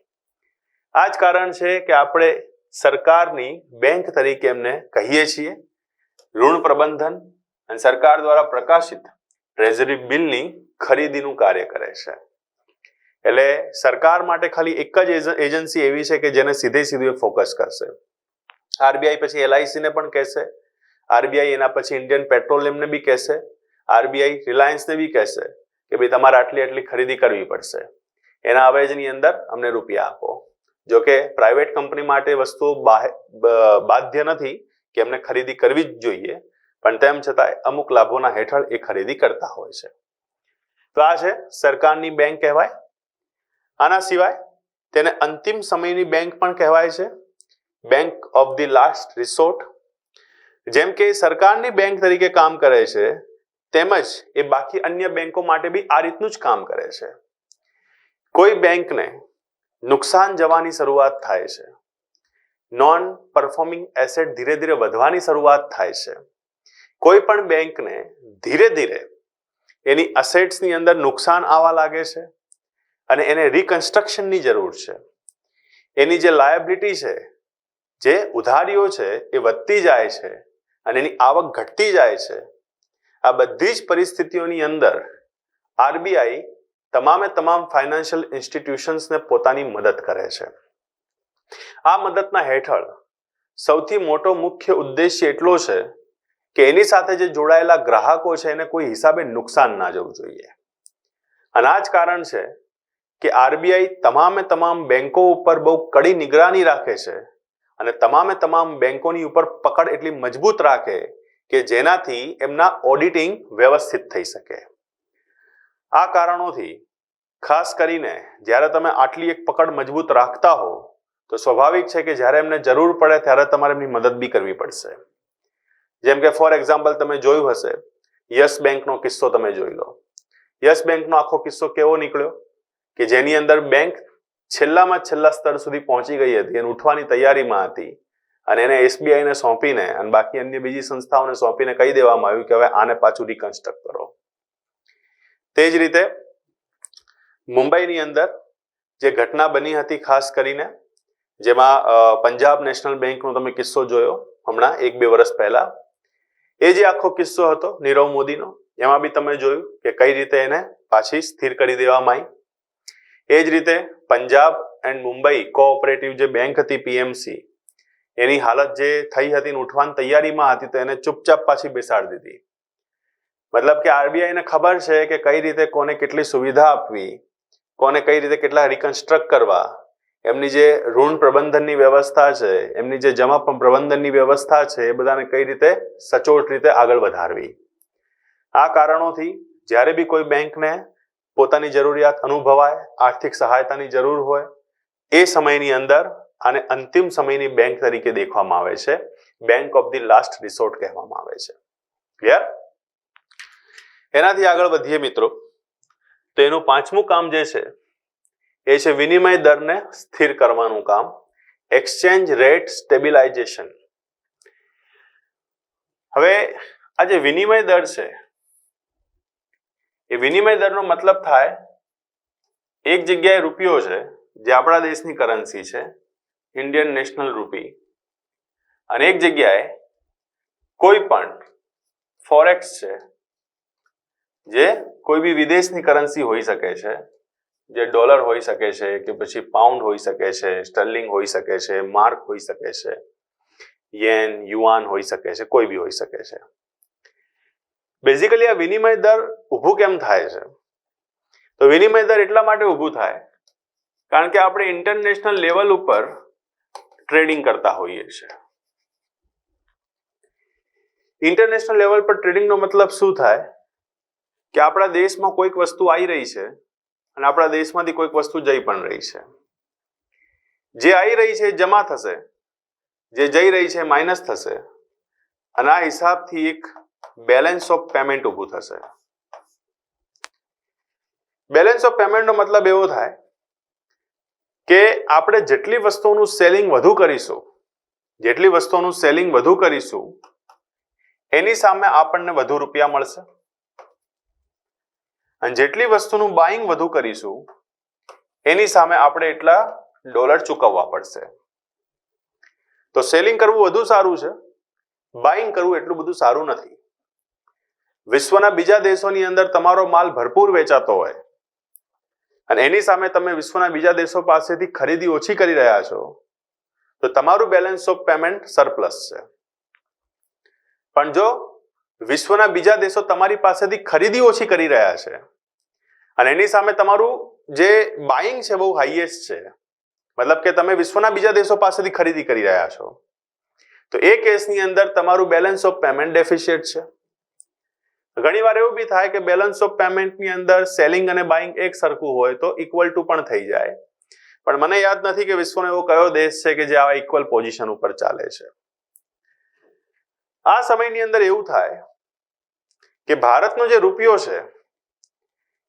આ જ કારણ છે કે આપણે સરકારની બેંક તરીકે એમને કહીએ છીએ. ઋણ પ્રબંધન અને સરકાર દ્વારા પ્રકાશિત ટ્રેઝરી બિલની ખરીદીનું કાર્ય કરે છે. એટલે સરકાર માટે ખાલી એક જ એજન્સી એવી છે કે જેને સીધે ફોકસ કરશે. આરબીઆઈ પછી એલઆઈસીને પણ કહેશે, આરબીઆઈ એના પછી ઇન્ડિયન પેટ્રોલિયમને બી કહેશે, આરબીઆઈ રિલાયન્સને બી કહેશે કે ભાઈ તમારે આટલી ખરીદી કરવી પડશે, એના અવેજની અંદર અમને રૂપિયા આપો. જો કે પ્રાઇવેટ કંપની માટે વસ્તુઓ બાધ્ય નથી કે એમને ખરીદી કરવી જ જોઈએ, પણ તેમ છતાં અમુક લાભોના હેઠળ એ ખરીદી કરતા હોય છે. તો આ છે સરકારની બેંક કહેવાય. આના સિવાય તેને અંતિમ સમયની બેંક પણ કહેવાય છે, bank of the last resort. જેમ કે સરકારની બેંક તરીકે કામ કરે છે તેમજ એ બાકી અન્ય બેંકો માટે બી આ રીતનું જ કામ કરે છે. કોઈ બેંકને નુકસાન જવાની શરૂઆત થાય છે, નોન પરફોર્મિંગ એસેટ ધીરે ધીરે વધવાની શરૂઆત થાય છે, કોઈ પણ બેંકને ધીરે ધીરે એની અસેટ્સની અંદર નુકસાન આવવા લાગે છે અને એને રિકન્સ્ટ્રક્શનની જરૂર છે, એની જે લાયબિલિટી છે, જે ઉધારીઓ છે એ વધતી જાય છે અને એની આવક ઘટતી જાય છે, આ બધી જ પરિસ્થિતિઓની અંદર આરબીઆઈ તમામ ફાઇનાન્શિયલ ઇન્સ્ટિટ્યુશન્સને પોતાની મદદ કરે છે. આ મદદના હેઠળ સૌથી મોટો મુખ્ય ઉદ્દેશ્ય એટલો છે કે એની સાથે જે જોડાયેલા ગ્રાહકો છે એને કોઈ હિસાબે નુકસાન ના જવું જોઈએ. અને આ જ કારણ છે કે આરબીઆઈ તમામ બેંકો ઉપર બહુ કડી નિગરાની રાખે છે અને તમામ બેંકોની ઉપર પકડ એટલી મજબૂત રાખે કે જેનાથી એમના ઓડિટિંગ વ્યવસ્થિત થઈ શકે. આ કારણોથી ખાસ કરીને જ્યારે તમે આટલી એક પકડ મજબૂત રાખતા હો તો સ્વાભાવિક છે કે જ્યારે એમને જરૂર પડે ત્યારે તમારે એમની મદદ બી કરવી પડશે. જેમ કે ફોર એક્ઝામ્પલ તમે જોયું હશે, યસ બેંકનો કિસ્સો તમે જોઈ લો. યસ બેંકનો આખો કિસ્સો કેવો નીકળ્યો કે જેની અંદર બેંક છેલ્લામાં છેલ્લા સ્તર સુધી પહોંચી ગઈ હતી અને ઉઠવાની તૈયારીમાં હતી અને એને એસબીઆઈને સોંપીને અને બાકી અન્ય બીજી સંસ્થાઓને સોંપીને કહી દેવામાં આવ્યું કે હવે આને પાછું રિકન્સ્ટ્રક્ટ કરો. તે જ રીતે મુંબઈની અંદર જે ઘટના બની હતી ખાસ કરીને જેમાં પંજાબ નેશનલ બેંકનો તમે કિસ્સો જોયો હમણાં 1-2 વર્ષ પહેલા, એ જે આખો કિસ્સો હતો નીરવ મોદીનો, એમાં બી તમે જોયું કે કઈ રીતે એને પાછી સ્થિર કરી દેવામાં આવી. એ જ રીતે પંજાબ એન્ડ મુંબઈ કોઓપરેટિવ જે બેંક હતી પીએમસી, એની હાલત જે થઈ હતી ઉઠવાની તૈયારીમાં હતી તો એને ચૂપચાપ પાછી બેસાડી દીધી. મતલબ કે આરબીઆઈને ખબર છે કે કઈ રીતે કોને કેટલી સુવિધા આપવી, કોને કઈ રીતે કેટલા રિકન્સ્ટ્રક્ટ કરવા, એમની જે ઋણ પ્રબંધનની વ્યવસ્થા છે, એમની જે જમા પ્રબંધનની વ્યવસ્થા છે, એ બધાને કઈ રીતે સચોટ રીતે આગળ વધારવી. આ કારણોથી જ્યારે બી કોઈ બેંકને પોતાની જરૂરિયાત અનુભવાય, આર્થિક સહાયતાની જરૂર હોય, એ સમયની અંદર આને અંતિમ સમયની બેંક તરીકે દેખવામાં આવે છે. Bank of the last resort કહેવામાં આવે છે. ક્લિયર? એનાથી આગળ વધીએ મિત્રો, તો એનું 5મું કામ જે છે એ છે વિનિમય દરને સ્થિર કરવાનું કામ, એક્સચેન્જ રેટ સ્ટેબિલાઇઝેશન. હવે આ જે વિનિમય દર છે એ વિનિમય દરનો મતલબ થાય એક જગ્યાએ રૂપિયો છે જે આપણા દેશની કરન્સી છે, ઇન્ડિયન નેશનલ રૂપી, અને એક જગ્યાએ કોઈ પણ ફોરેક્સ છે જે કોઈ બી વિદેશની કરન્સી હોઈ શકે છે, જે ડોલર હોઈ શકે છે કે પછી પાઉન્ડ હોઈ શકે છે, સ્ટર્લિંગ હોઈ શકે છે, માર્ક હોઈ શકે છે, યેન, યુઆન હોઈ શકે છે, કોઈ બી હોઈ શકે છે. બેઝિકલી આ વિનિમય દર ઊભું કેમ થાય છે? તો વિનિમય દર એટલા માટે ઊભું થાય કારણ કે આપણે ઇન્ટરનેશનલ લેવલ ઉપર ટ્રેડિંગ કરતા હોઈએ છીએ. ઇન્ટરનેશનલ લેવલ પર ટ્રેડિંગનો મતલબ શું થાય કે આપણા દેશમાં કોઈક વસ્તુ આવી રહી છે અને આપણા દેશમાંથી કોઈક વસ્તુ જઈ પણ રહી છે. જે આવી રહી છે જમા થશે, જે જઈ રહી છે માઇનસ થશે, અને આ હિસાબથી એક બેલેન્સ ઓફ પેમેન્ટ ઊભું થશે. બેલેન્સ ઓફ પેમેન્ટનો મતલબ એવો થાય કે આપણે જેટલી વસ્તુઓનું સેલિંગ વધુ કરીશું એની સામે આપણને વધુ રૂપિયા મળશે, અને જેટલી વસ્તુનું બાઇંગ વધુ કરીશું એની સામે આપણે એટલા ડોલર ચૂકવવા પડશે. તો સેલિંગ કરવું વધુ સારું છે, બાઇંગ કરવું એટલું બધું સારું નથી. વિશ્વના બીજા દેશોની અંદર તમારો માલ ભરપૂર વેચાતો હોય અને એની સામે તમે વિશ્વના બીજા દેશો પાસેથી ખરીદી ઓછી કરી રહ્યા છો તો તમારું બેલેન્સ ઓફ પેમેન્ટ સરપ્લસ છે. પણ જો વિશ્વના બીજા દેશો તમારી પાસેથી ખરીદી ઓછી કરી રહ્યા છે અને એની સામે તમારું જે બાઇંગ છે બહુ હાઈએસ્ટ છે, મતલબ કે તમે વિશ્વના બીજા દેશો પાસેથી ખરીદી કરી રહ્યા છો, તો એ કેસની અંદર તમારું બેલેન્સ ઓફ પેમેન્ટ ડેફિશિયન્ટ છે. ઘણીવાર એવું બી થાય કે બેલેન્સ ઓફ પેમેન્ટની અંદર સેલિંગ અને બાઇંગ એક સરખું હોય તો ઇક્વલ ટુ પણ થઈ જાય, પણ મને યાદ નથી કે વિશ્વનો એવો કયો દેશ છે કે જે આવા ઇક્વલ પોઝિશન ઉપર ચાલે છે. આ સમયની અંદર એવું થાય કે ભારતનો જે રૂપિયો છે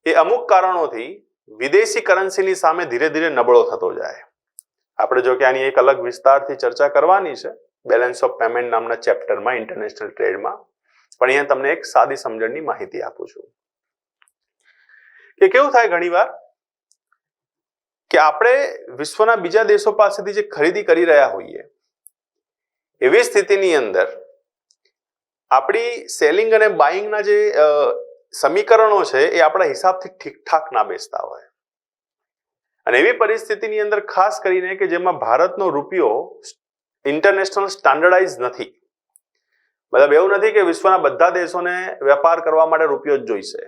એ અમુક કારણોથી વિદેશી કરન્સીની સામે ધીરે ધીરે નબળો થતો જાય. આપણે જો કે આની એક અલગ વિસ્તારથી ચર્ચા કરવાની છે બેલેન્સ ઓફ પેમેન્ટ નામના ચેપ્ટરમાં, ઇન્ટરનેશનલ ટ્રેડમાં, પણ અહીંયા તમને એક સાદી સમજણની માહિતી આપું છું કે કેવું થાય ઘણીવાર કે આપણે વિશ્વના બીજા દેશો પાસેથી જે ખરીદી કરી રહ્યા હોઈએ એવી સ્થિતિની અંદર આપણી સેલિંગ અને બાઇંગના જે સમીકરણો છે એ આપણા હિસાબથી ઠીકઠાક ના બેસતા હોય, અને એવી પરિસ્થિતિની અંદર ખાસ કરીને કે જેમાં ભારતનો રૂપિયો ઇન્ટરનેશનલ સ્ટાન્ડર્ડાઇઝ નથી. મતલબ એવું નથી કે વિશ્વના બધા દેશોને વેપાર કરવા માટે રૂપિયો જ જોઈશે.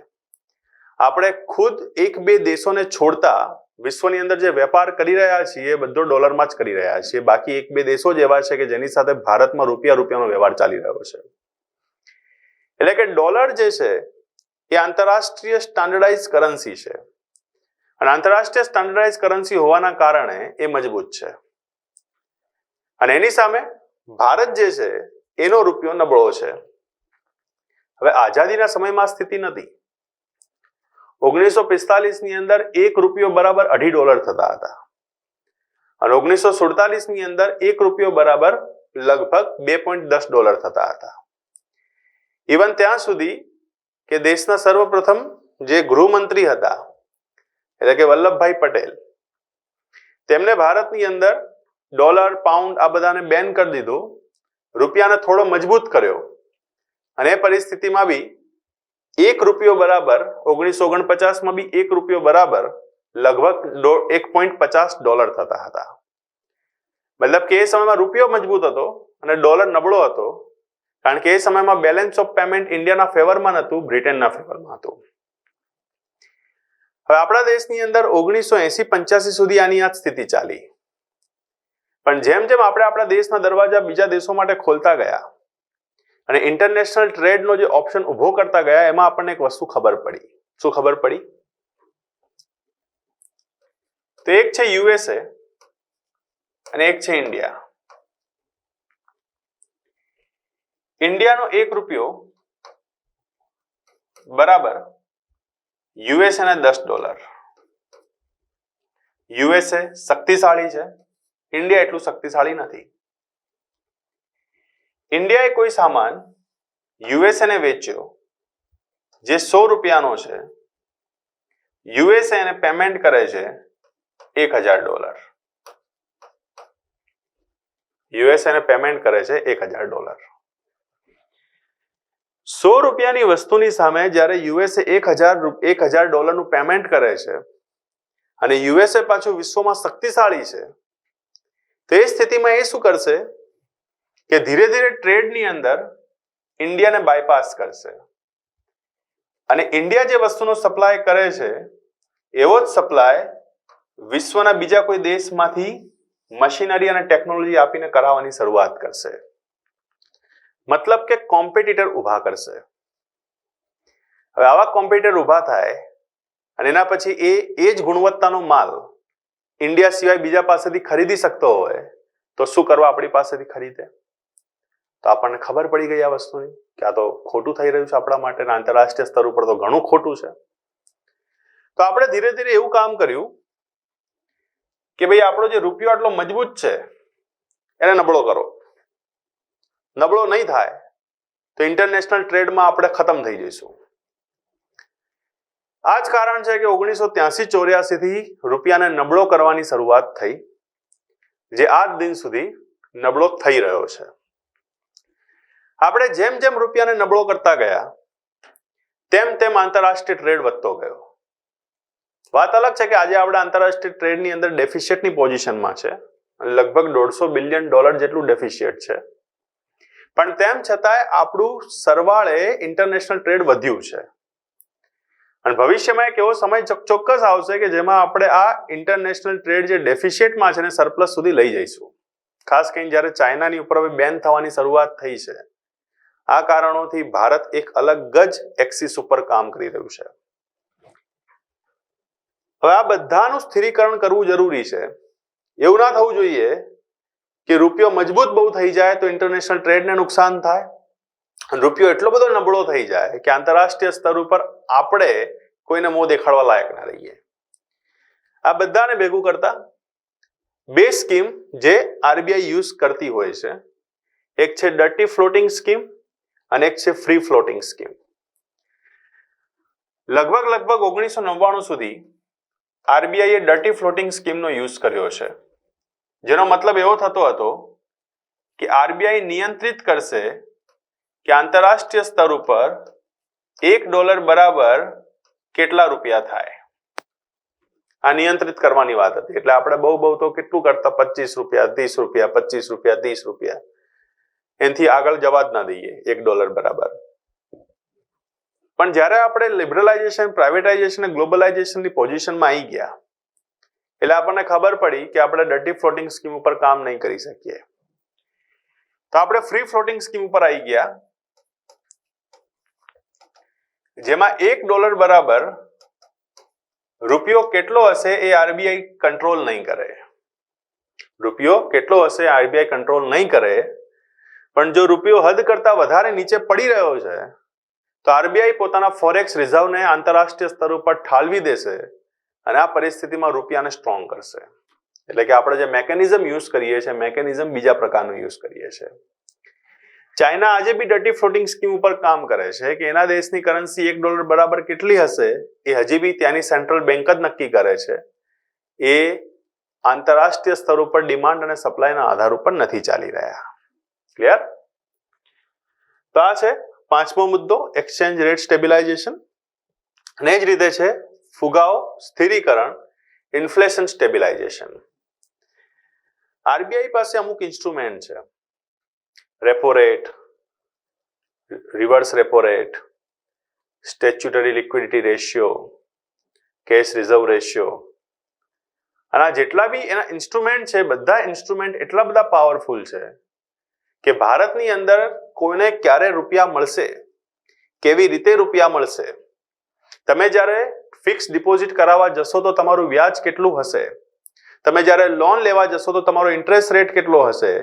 આપણે ખુદ એક બે દેશોને છોડતા વિશ્વની અંદર જે વેપાર કરી રહ્યા છીએ એ બધો ડોલરમાં જ કરી રહ્યા છીએ. બાકી એક બે દેશો જ એવા છે કે જેની સાથે ભારતમાં રૂપિયાનો વ્યવહાર ચાલી રહ્યો છે. એટલે કે ડોલર જે છે એ આંતરરાષ્ટ્રીય સ્ટાન્ડર્ડાઇઝ કરન્સી છે અને આંતરરાષ્ટ્રીય સ્ટાન્ડર્ડાઇઝ કરન્સી હોવાના કારણે એ મજબૂત છે. અને એની સામે ભારત જે છે એનો રૂપિયો નબળો છે. હવે આઝાદીના સમયમાં સ્થિતિ નથી. 1945 ની અંદર $1 બરાબર $2.5 થતા હતા અને 1947 ની અંદર $1 બરાબર લગભગ $2.10 થતા હતા. ઇવન ત્યાં સુધી કે દેશના સર્વપ્રથમ જે ગૃહમંત્રી હતા એટલે કે વલ્લભભાઈ પટેલ, તેમને ભારતની અંદર ડોલર, પાઉન્ડ આ બધાને બેન કરી દીધું, રૂપિયાને થોડો મજબૂત કર્યો અને એ પરિસ્થિતિમાં બી $1 બરાબર 1949 માં બી $1 બરાબર લગભગ $1.50 થતા હતા. મતલબ કે એ સમયમાં રૂપિયો મજબૂત હતો અને ડોલર નબળો હતો, કારણ કે એ સમયમાં બેલેન્સ ઓફ પેમેન્ટ ઇન્ડિયાના ફેવરમાં નહોતું, બ્રિટનના ફેવરમાં હતું. હવે આપણા દેશની અંદર 1980-85 સુધી આની આ સ્થિતિ ચાલી. પણ જેમ જેમ આપણે આપણા દેશના દરવાજા બીજા દેશો માટે ખોલતા ગયા અને ઇન્ટરનેશનલ ટ્રેડનો જે ઓપ્શન ઉભો કરતા ગયા, એમાં આપણને એક વસ્તુ ખબર પડી. શું ખબર પડી? તો એક છે યુએસએ અને એક છે ઇન્ડિયા. ઇન્ડિયાનો $1 બરાબર યુએસએ ના $10. યુએસએ શક્તિશાળી છે, ઇન્ડિયા એટલું શક્તિશાળી નથી. ઇન્ડિયાએ કોઈ સામાન યુએસએ ને વેચ્યો જે $100 છે, યુએસએ એને પેમેન્ટ કરે છે $1000. યુએસએ ને પેમેન્ટ કરે છે $1000. $100 વસ્તુની સામે જ્યારે યુએસએ $1000 નું પેમેન્ટ કરે છે અને યુએસએ પાછું વિશ્વમાં શક્તિશાળી છે, તે સ્થિતિમાં એ શું કરશે કે ધીરે ધીરે ટ્રેડની અંદર ઇન્ડિયાને બાયપાસ કરશે અને ઇન્ડિયા જે વસ્તુનો સપ્લાય કરે છે એવો જ સપ્લાય વિશ્વના બીજા કોઈ દેશમાંથી મશીનરી અને ટેકનોલોજી આપીને કરાવવાની શરૂઆત કરશે. મતલબ કે કોમ્પિટિટર ઊભા કરશે. હવે આવા કોમ્પિટિટર ઊભા થાય અને એના પછી એ જ ગુણવત્તાનો માલ ઇન્ડિયા સિવાય બીજા પાસેથી ખરીદી શકતો હોય તો શું કરવા આપણી પાસેથી ખરીદે? તો આપણને ખબર પડી ગઈ આ વસ્તુની કે આ તો ખોટું થઈ રહ્યું છે આપણા માટે, આંતરરાષ્ટ્રીય સ્તર ઉપર તો ઘણું ખોટું છે. તો આપણે ધીરે ધીરે એવું કામ કર્યું કે ભાઈ આપણો જે રૂપિયો આટલો મજબૂત છે એને નબળો કરો. નબળો નહીં થાય તો ઇન્ટરનેશનલ ટ્રેડમાં આપણે ખતમ થઈ જઈશું. આ જ કારણ છે કે 1983-84 થી રૂપિયાને નબળો કરવાની શરૂઆત થઈ, જે આજ દિન સુધી નબળો થઈ રહ્યો છે. આપણે જેમ જેમ રૂપિયાને નબળો કરતા ગયા તેમ તેમ આંતરરાષ્ટ્રીય ટ્રેડ વધતો ગયો. વાત અલગ છે કે આજે આપણે આંતરરાષ્ટ્રીય ટ્રેડની અંદર ડેફિશિયટની પોઝિશનમાં છે, લગભગ $150 બિલિયન જેટલું ડેફિશિયટ છે. પણ તેમ છતાંય આપણું સરવાળે ઇન્ટરનેશનલ ટ્રેડ વધ્યું છે અને ભવિષ્યમાં એક એવો સમય ચોક્કસ આવશે કે જેમાં આપણે આ ઇન્ટરનેશનલ ટ્રેડ જે ડેફિશિયટમાં છે ને સરપ્લસ સુધી લઈ જઈશું. ખાસ કરીને જ્યારે ચાઇનાની ઉપર હવે બેન થવાની શરૂઆત થઈ છે, આ કારણોથી ભારત એક અલગ જ એક્સિસ ઉપર કામ કરી રહ્યું છે. હવે આ બધાનું સ્થિરીકરણ કરવું જરૂરી છે. એવું ના થવું જોઈએ કે રૂપિયો મજબૂત બહુ થઈ જાય તો ઇન્ટરનેશનલ ટ્રેડને નુકસાન થાય, રૂપિયો એટલો બધો નબળો થઈ જાય કે આંતરરાષ્ટ્રીય સ્તર ઉપર આપણે કોઈને મોં દેખાડવા લાયક ના રહીએ. આ બધાને ભેગું કરતા બે સ્કીમ જે આરબીઆઈ યુઝ કરતી હોય છે, એક છે ડર્ટી ફ્લોટિંગ સ્કીમ અને એક છે ફ્રી ફ્લોટિંગ સ્કીમ. લગભગ 1999 સુધી આરબીઆઈએ ડર્ટી ફ્લોટિંગ સ્કીમનો યુઝ કર્યો છે, જેનો મતલબ એવો થતો હતો કે આરબીઆઈ નિયંત્રિત કરશે કે આંતરરાષ્ટ્રીય સ્તર ઉપર $1 બરાબર કેટલા રૂપિયા થાય. આ નિયંત્રિત કરવાની વાત હતી. એટલે આપણે બહુ તો કેટલું કરતા 25 રૂપિયા 30 રૂપિયા 25 રૂપિયા 30 રૂપિયા એનાથી આગળ જવા જ ના દઈએ $1 બરાબર. પણ જ્યારે આપણે લિબરલાઇઝેશન, પ્રાઇવેટાઇઝેશન અને ગ્લોબલાઇઝેશનની પોઝિશનમાં આવી ગયા એટલે આપણને ખબર પડી કે આપણે ડર્ટી ફ્લોટિંગ સ્કીમ ઉપર કામ નહીં કરી શકીએ. તો આપણે ફ્રી ફ્લોટિંગ સ્કીમ ઉપર આવી ગયા, જેમાં $1 બરાબર રૂપિયો કેટલો હશે એ આરબીઆઈ કંટ્રોલ નહીં કરે. રૂપિયો કેટલો હશે આરબીઆઈ કંટ્રોલ નહીં કરે, પણ જો રૂપિયો હદ કરતા વધારે નીચે પડી રહ્યો છે તો આરબીઆઈ પોતાના ફોરેક્સ રિઝર્વને આંતરરાષ્ટ્રીય સ્તર ઉપર ઠાલવી દેશે અને આ પરિસ્થિતિમાં રૂપિયાને સ્ટ્રોંગ કરશે. એટલે કે આપણે જે મેકેનિઝમ યુઝ કરીએ છીએ, મેકેનિઝમ બીજા પ્રકારનું યુઝ કરીએ છીએ. ચાઇના આજે બી ડર્ટી ફ્લોટિંગ સ્કીમ ઉપર કામ કરે છે કે એના દેશની કરન્સી $1 બરાબર કેટલી હશે એ હજી બી ત્યાંની સેન્ટ્રલ બેંક જ નક્કી કરે છે. એ આંતરરાષ્ટ્રીય સ્તર ઉપર ડિમાન્ડ અને સપ્લાયના આધાર ઉપર નથી ચાલી રહ્યા. ક્લિયર? તો આ છે પાંચમો મુદ્દો, એક્સચેન્જ રેટ સ્ટેબિલાઇઝેશન. અને એ જ રીતે છે ફુગાવો સ્થિરીકરણ, ઇન્ફ્લેશન સ્ટેબિલાઇઝેશન. આરબીઆઈ પાસે અમુક ઇન્સ્ટ્રુમેન્ટ છે, repo rate, reverse repo rate, statutory liquidity ratio, cache reserve ratio. અને આ જેટલા બી એના ઇન્સ્ટ્રુમેન્ટ છે, બધા ઇન્સ્ટ્રુમેન્ટ એટલા બધા પાવરફુલ છે કે ભારતની અંદર કોઈને ક્યારે રૂપિયા મળશે, કેવી રીતે રૂપિયા મળશે, તમે જ્યારે ફિક્સ ડિપોઝિટ કરાવવા જશો તો તમારું વ્યાજ કેટલું હશે, તમે જ્યારે લોન લેવા જશો તો તમારો ઇન્ટરેસ્ટ રેટ કેટલો હશે,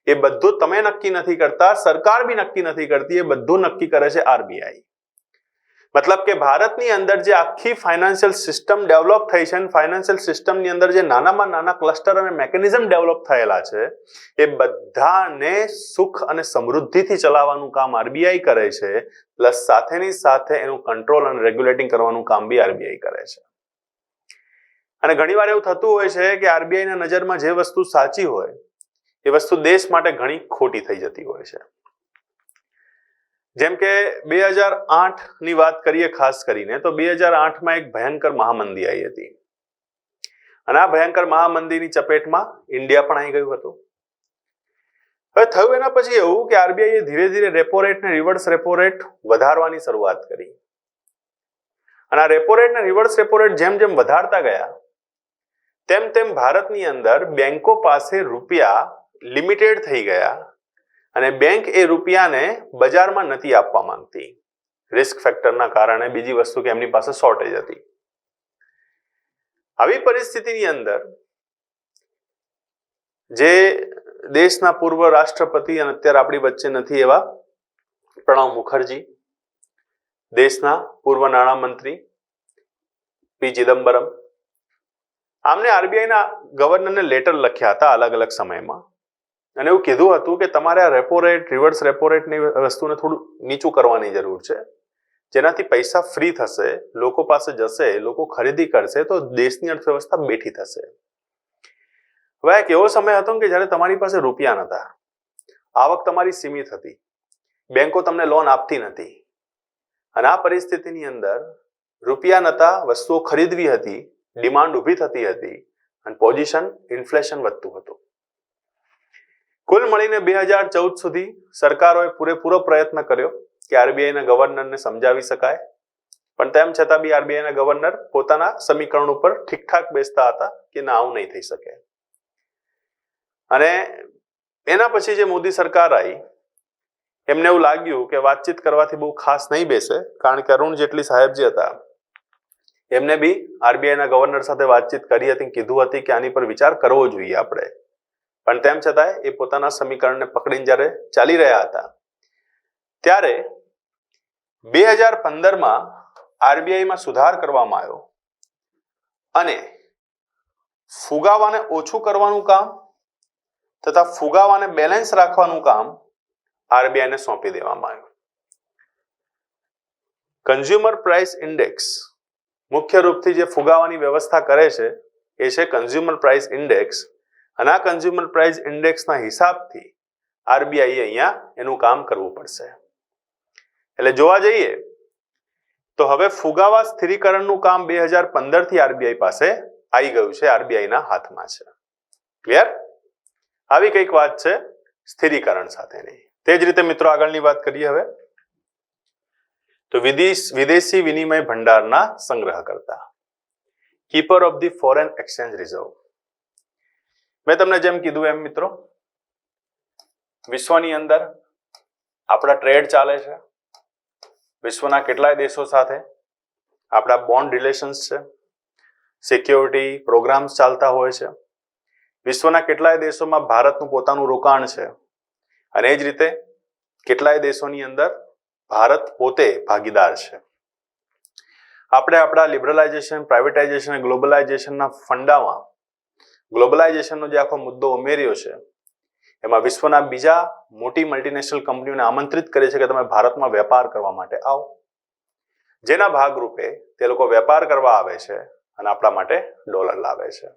એ બધું તમે નક્કી નથી કરતા, સરકાર બી નક્કી નથી કરતી, એ બધું નક્કી કરે છે આરબીઆઈ. મતલબ કે ભારતની અંદર જે આખી ફાઇનાન્શિયલ સિસ્ટમ ડેવલપ થઈ છે, ફાઇનાન્શિયલ સિસ્ટમની અંદર જે નાનામાં નાના ક્લસ્ટર અને મેકેનિઝમ ડેવલપ થયેલા છે એ બધાને સુખ અને સમૃદ્ધિથી ચલાવવાનું કામ આરબીઆઈ કરે છે, પ્લસ સાથેની સાથે એનું કંટ્રોલ અને રેગ્યુલેટિંગ કરવાનું કામ બી આરબીઆઈ કરે છે. અને ઘણીવાર એવું થતું હોય છે કે આરબીઆઈના નજરમાં જે વસ્તુ સાચી હોય એ વસ્તુ દેશ માટે ઘણી ખોટી થઈ જતી હોય છે. જેમ કે 2008 ની વાત કરીએ ખાસ કરીને, તો 2008માં એક ભયંકર મહામંદી આવી હતી અને આ ભયંકર મહામંદીની ચપેટમાં ઇન્ડિયા પણ આવી ગયું હતું. હવે થયું એના પછી એવું કે આરબીઆઈએ ધીરે ધીરે રેપો રેટ ને રિવર્સ રેપો રેટ વધારવાની શરૂઆત કરી. અને આ રેપો રેટ ને રિવર્સ રેપો રેટ જેમ જેમ વધારતા ગયા તેમ તેમ ભારતની અંદર બેંકો પાસે રૂપિયા લિમિટેડ થઈ ગયા અને બેંક એ રૂપિયાને બજારમાં નથી આપવા માંગતી, રિસ્ક ફેક્ટરના કારણે, બીજી વસ્તુ કે એમની પાસે શોર્ટેજ હતી. આવી પરિસ્થિતિની અંદર જે દેશના પૂર્વ રાષ્ટ્રપતિ અને અત્યારે આપણી વચ્ચે નથી એવા પ્રણવ મુખર્જી, દેશના પૂર્વ નાણામંત્રી પી ચિદમ્બરમ, આમને આરબીઆઈના ગવર્નરને લેટર લખ્યા હતા અલગ અલગ સમયમાં અને એવું કીધું હતું કે તમારે આ રેપો રેટ, રિવર્સ રેપો રેટની વસ્તુને થોડું નીચું કરવાની જરૂર છે, જેનાથી પૈસા ફ્રી થશે, લોકો પાસે જશે, લોકો ખરીદી કરશે તો દેશની અર્થવ્યવસ્થા બેઠી થશે. હવે એક એવો સમય હતો કે જ્યારે તમારી પાસે રૂપિયા નતા, આવક તમારી સીમિત હતી, બેંકો તમને લોન આપતી નથી અને આ પરિસ્થિતિની અંદર રૂપિયા નતા, વસ્તુઓ ખરીદવી હતી, ડિમાન્ડ ઊભી થતી હતી અને પોઝિશન ઇન્ફ્લેશન વધતું હતું. કુલ મળીને 2014 સુધી સરકારોએ પૂરેપૂરો પ્રયત્ન કર્યો કે આરબીઆઈના ગવર્નરને સમજાવી શકાય, પણ તેમ છતાં બી આરબીઆઈના ગવર્નર પોતાના સમીકરણ ઉપર ઠીકઠાક બેસતા હતા કે ના, આવું નહીં થઈ શકે. અને એના પછી જે મોદી સરકાર આવી એમને એવું લાગ્યું કે વાતચીત કરવાથી બહુ ખાસ નહીં બેસે, કારણ કે અરુણ જેટલી સાહેબ જે હતા એમને બી આરબીઆઈના ગવર્નર સાથે વાતચીત કરી હતી, કીધું હતી કે આની પર વિચાર કરવો જોઈએ આપણે, પણ તેમ છતાં એ પોતાના સમીકરણને પકડીને જ્યારે ચાલી રહ્યા હતા ત્યારે 2015માં આરબીઆઈમાં સુધાર કરવામાં આવ્યો અને ફુગાવાને ઓછું કરવાનું કામ તથા ફુગાવાને બેલેન્સ રાખવાનું કામ આરબીઆઈને સોંપી દેવામાં આવ્યું. કન્ઝ્યુમર પ્રાઇસ ઇન્ડેક્સ મુખ્ય રૂપથી જે ફુગાવાની વ્યવસ્થા કરે છે એ છે કન્ઝ્યુમર પ્રાઇસ ઇન્ડેક્સ, અને આ કન્ઝ્યુમર પ્રાઇસ ઇન્ડેક્સના હિસાબથી આરબીઆઈ અહીંયા એનું કામ કરવું પડશે. એટલે જોવા જઈએ તો હવે ફુગાવા સ્થિરીકરણનું કામ 2015 થી આરબીઆઈ પાસે આવી ગયું છે, આરબીઆઈના હાથમાં છે. ક્લિયર? આવી કઈક વાત છે સ્થિરીકરણ સાથેની. તે જ રીતે મિત્રો આગળની વાત કરીએ હવે. તો વિદેશી વિનિમય ભંડારના સંગ્રહકર્તા, keeper of the foreign exchange reserve. મેં તમને જેમ કીધું એમ મિત્રો, વિશ્વની અંદર આપણા ટ્રેડ ચાલે છે, વિશ્વના કેટલાય દેશો સાથે આપણા બોન્ડ રિલેશન્સ છે, સિક્યોરિટી પ્રોગ્રામ્સ ચાલતા હોય છે, વિશ્વના કેટલાય દેશોમાં ભારતનું પોતાનું રોકાણ છે, અને એ જ રીતે કેટલાય દેશોની અંદર ભારત પોતે ભાગીદાર છે. આપણે આપણા લિબરલાઇઝેશન, પ્રાઇવેટાઇઝેશન અને ગ્લોબલાઇઝેશનના ફંડામાં ગ્લોબલાઇઝેશનનો જે આખો મુદ્દો ઉમેર્યો છે, એમાં વિશ્વના બીજા મોટી મલ્ટીનેશનલ કંપનીઓને આમંત્રિત કરે છે કે તમે ભારતમાં વેપાર કરવા માટે આવો, જેના ભાગરૂપે તે લોકો વેપાર કરવા આવે છે અને આપણા માટે ડોલર લાવે છે.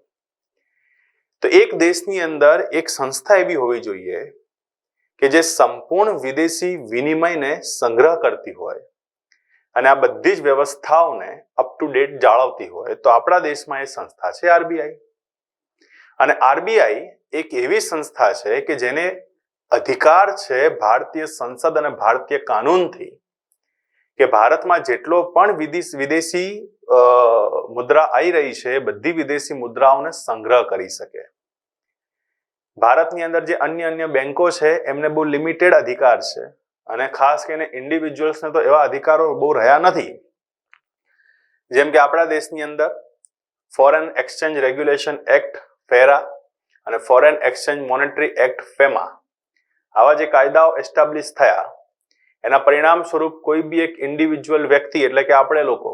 તો એક દેશની અંદર એક સંસ્થા એવી હોવી જોઈએ કે જે સંપૂર્ણ વિદેશી વિનિમયને સંગ્રહ કરતી હોય અને આ બધી જ વ્યવસ્થાઓને અપ ટુ ડેટ જાળવતી હોય. તો આપણા દેશમાં એ સંસ્થા છે આરબીઆઈ. અને આરબીઆઈ એક એવી સંસ્થા છે કે જેને અધિકાર છે ભારતીય સંસદ અને ભારતીય કાનૂનથી કે ભારતમાં જેટલો પણ વિદેશી મુદ્રા આવી રહી છે, બધી વિદેશી મુદ્રાઓને સંગ્રહ કરી શકે. ભારતની અંદર જે અન્ય બેંકો છે એમને બહુ લિમિટેડ અધિકાર છે, અને ખાસ કરીને ઇન્ડિવિજ્યુઅલ્સને તો એવા અધિકારો બહુ રહ્યા નથી. જેમ કે આપણા દેશની અંદર ફોરેન એક્સચેન્જ રેગ્યુલેશન એક્ટ ફેરા અને ફોરેન એક્સચેન્જ મોનેટરી એક્ટ ફેમા, આવા જે કાયદાઓ એસ્ટાબ્લિશ થયા, એના પરિણામ સ્વરૂપ કોઈ બી એક ઇન્ડિવિજ્યુઅલ વ્યક્તિ એટલે કે આપણે લોકો,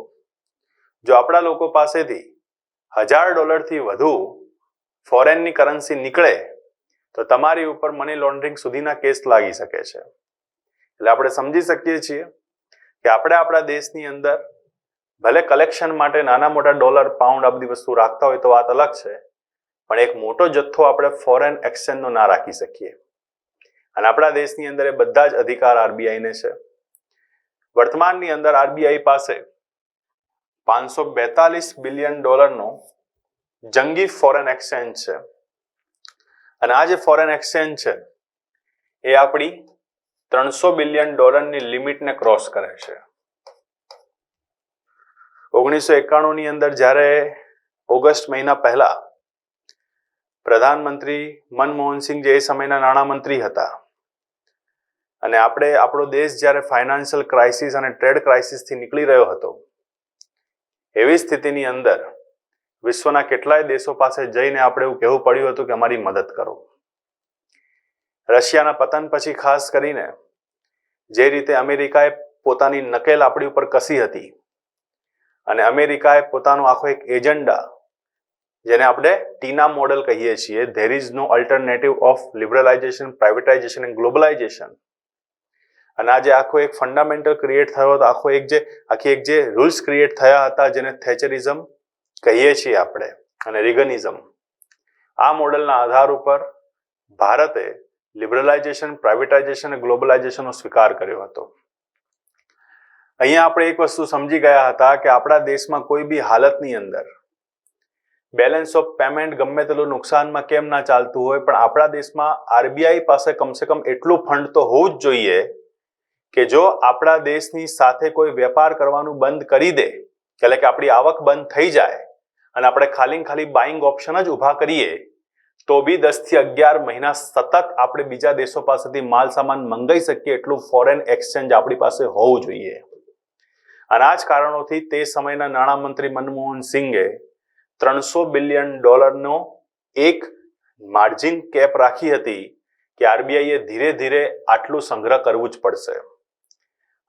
જો આપણા લોકો પાસેથી $1000 વધુ ફોરેનની કરન્સી નીકળે તો તમારી ઉપર મની લોન્ડરિંગ સુધીના કેસ લાગી શકે છે. એટલે આપણે સમજી શકીએ છીએ કે આપણે આપણા દેશની અંદર ભલે કલેક્શન માટે નાના મોટા ડોલર, પાઉન્ડ આ બધી વસ્તુ રાખતા હોય તો વાત અલગ છે, પણ એક મોટો જથ્થો આપણે ફોરેન એક્સચેન્જનો ના રાખી શકીએ. અને આપણા દેશની અંદર એ બધા જ અધિકાર આરબીઆઈને છે. વર્તમાનની અંદર આરબીઆઈ પાસે $542 બિલિયન જંગી ફોરેન એક્સચેન્જ છે. અને આ જે ફોરેન એક્સચેન્જ છે એ આપણી $300 બિલિયન લિમિટને ક્રોસ કરે છે. 1991ની અંદર જ્યારે ઓગસ્ટ મહિના પહેલા પ્રધાનમંત્રી મનમોહનસિંહ જે એ સમયના નાણામંત્રી હતા, અને આપણો દેશ જ્યારે ફાઇનાન્શિયલ ક્રાઇસિસ અને ટ્રેડ ક્રાઇસિસથી નીકળી રહ્યો હતો, એવી સ્થિતિની અંદર વિશ્વના કેટલાય દેશો પાસે જઈને આપણે એવું કહેવું પડ્યું હતું કે અમારી મદદ કરો. રશિયાના પતન પછી ખાસ કરીને જે રીતે અમેરિકાએ પોતાની નકેલ આપણી ઉપર કસી હતી, અને અમેરિકાએ પોતાનો આખો એક એજન્ડા, જેને આપણે ટીના મોડેલ કહીએ છીએ, there is no alternative of liberalisation, privatisation and globalisation, અને આ જે આખો એક ફંડામેન્ટલ ક્રિએટ થયો હતો, આખી એક જે રૂલ્સ ક્રિએટ થયા હતા, જેને થેચરિઝમ કહીએ છીએ આપણે, અને રિગનિઝમ, આ મોડેલના આધાર ઉપર ભારતે લિબરલાઇઝેશન, પ્રાઇવેટાઇઝેશન અને ગ્લોબલાઇઝેશનનો સ્વીકાર કર્યો હતો. અહીંયા આપણે એક વસ્તુ સમજી ગયા હતા કે આપણા દેશમાં કોઈ બી હાલતની અંદર બેલેન્સ ઓફ પેમેન્ટ ગમે તેટલું નુકસાનમાં કેમ ના ચાલતું હોય, પણ આપણા દેશમાં આરબીઆઈ પાસે કમસે કમ એટલું ફંડ તો હોવું જ જોઈએ કે જો આપણા દેશની સાથે કોઈ વેપાર કરવાનું બંધ કરી દે, એટલે કે આપણી આવક બંધ થઈ જાય અને આપણે ખાલી બાઇંગ ઓપ્શન જ ઊભા કરીએ, તો બી 10 થી 11 મહિના સતત આપણે બીજા દેશો પાસેથી માલ સામાન મંગાવી શકીએ એટલું ફોરેન એક્સચેન્જ આપણી પાસે હોવું જોઈએ. અને આ જ કારણોથી તે સમયના નાણામંત્રી મનમોહન સિંઘે $300 બિલિયન એક માર્જિન કેપ રાખી હતી કે આરબીઆઈએ ધીરે ધીરે આટલું સંગ્રહ કરવું જ પડશે.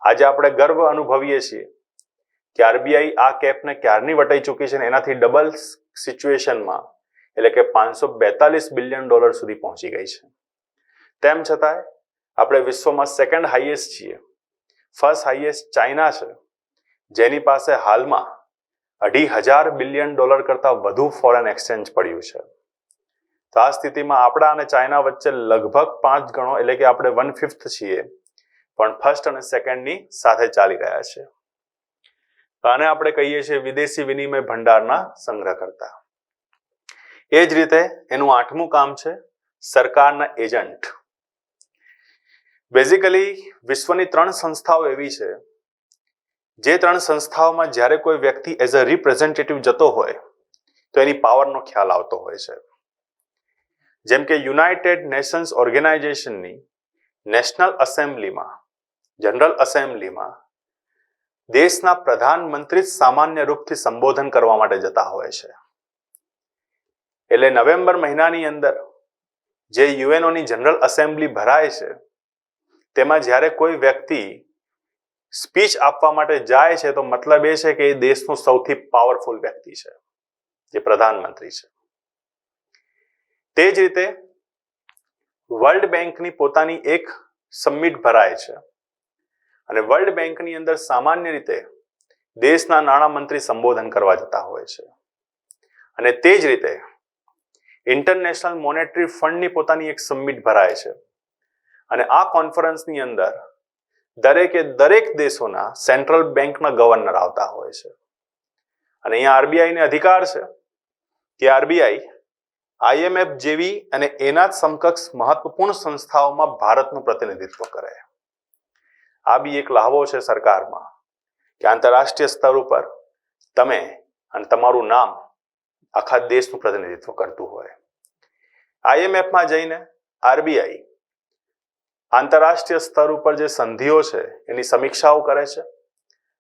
આજે આપણે ગર્વ અનુભવીએ છીએ કે આરબીઆઈ આ કેપને ક્યારની વટાઈ ચૂકી છે, એનાથી ડબલ સિચ્યુએશનમાં, એટલે કે $542 બિલિયન સુધી પહોંચી ગઈ છે. તેમ છતાંય આપણે વિશ્વમાં સેકન્ડ હાઈએસ્ટ છીએ. ફર્સ્ટ હાઈએસ્ટ ચાઇના છે, જેની પાસે હાલમાં $2,500 બિલિયન કરતાં વધુ ફોરેન એક્સચેન્જ પડ્યું છે. તો આ સ્થિતિમાં આપણા અને ચાઇના વચ્ચે લગભગ 5 ગણો, એટલે કે આપણે 1/5 છીએ, પણ ફર્સ્ટ અને સેકન્ડની સાથે ચાલી રહ્યા છે. આને આપણે કહીએ છીએ વિદેશી વિનિમય ભંડારના સંગ્રહકર્તા. એ જ રીતે એનું 8મું કામ છે સરકારના એજન્ટ. બેઝિકલી વિશ્વની 3 સંસ્થાઓ એવી છે જે 3 સંસ્થાઓમાં જ્યારે કોઈ વ્યક્તિ એઝ અ રિપ્રેઝેન્ટેટિવ જતો હોય તો એની પાવરનો ખ્યાલ આવતો હોય છે. જેમ કે યુનાઇટેડ નેશન્સ ઓર્ગેનાઇઝેશનની નેશનલ એસેમ્બલીમાં, જનરલ એસેમ્બલીમાં દેશના પ્રધાનમંત્રી સામાન્ય રૂપથી સંબોધન કરવા માટે જતા હોય છે. એટલે નવેમ્બર મહિનાની અંદર જે યુએનઓની જનરલ એસેમ્બલી ભરાય છે તેમાં જ્યારે કોઈ વ્યક્તિ સ્પીચ આપવા માટે જાય છે તો મતલબ એ છે કે એ દેશનું સૌથી પાવરફુલ વ્યક્તિ છે, જે પ્રધાનમંત્રી છે. તે જ રીતે વર્લ્ડ બેંકની પોતાની એક સમિટ ભરાય છે અને વર્લ્ડ બેંકની અંદર સામાન્ય રીતે દેશના નાણામંત્રી સંબોધન કરવા જતા હોય છે. અને તે જ રીતે ઇન્ટરનેશનલ મોનેટરી ફંડની પોતાની એક સમિટ ભરાય છે અને આ કોન્ફરન્સની અંદર દરેકે દરેક દેશોના સેન્ટ્રલ બેંકના ગવર્નર આવતા હોય છે. અને અહીંયા આરબીઆઈને અધિકાર છે કે આરબીઆઈ આઈએમએફ જેવી અને એના જ સમકક્ષ મહત્વપૂર્ણ સંસ્થાઓમાં ભારતનું પ્રતિનિધિત્વ કરે. આ બી એક લહાવો છે સરકારમાં કે આંતરરાષ્ટ્રીય સ્તર ઉપર તમે અને તમારું નામ આખા દેશનું પ્રતિનિધિત્વ કરતું હોય. આઈએમએફમાં જઈને આરબીઆઈ આંતરરાષ્ટ્રીય સ્તર ઉપર જે સંધિઓ છે એની સમીક્ષાઓ કરે છે.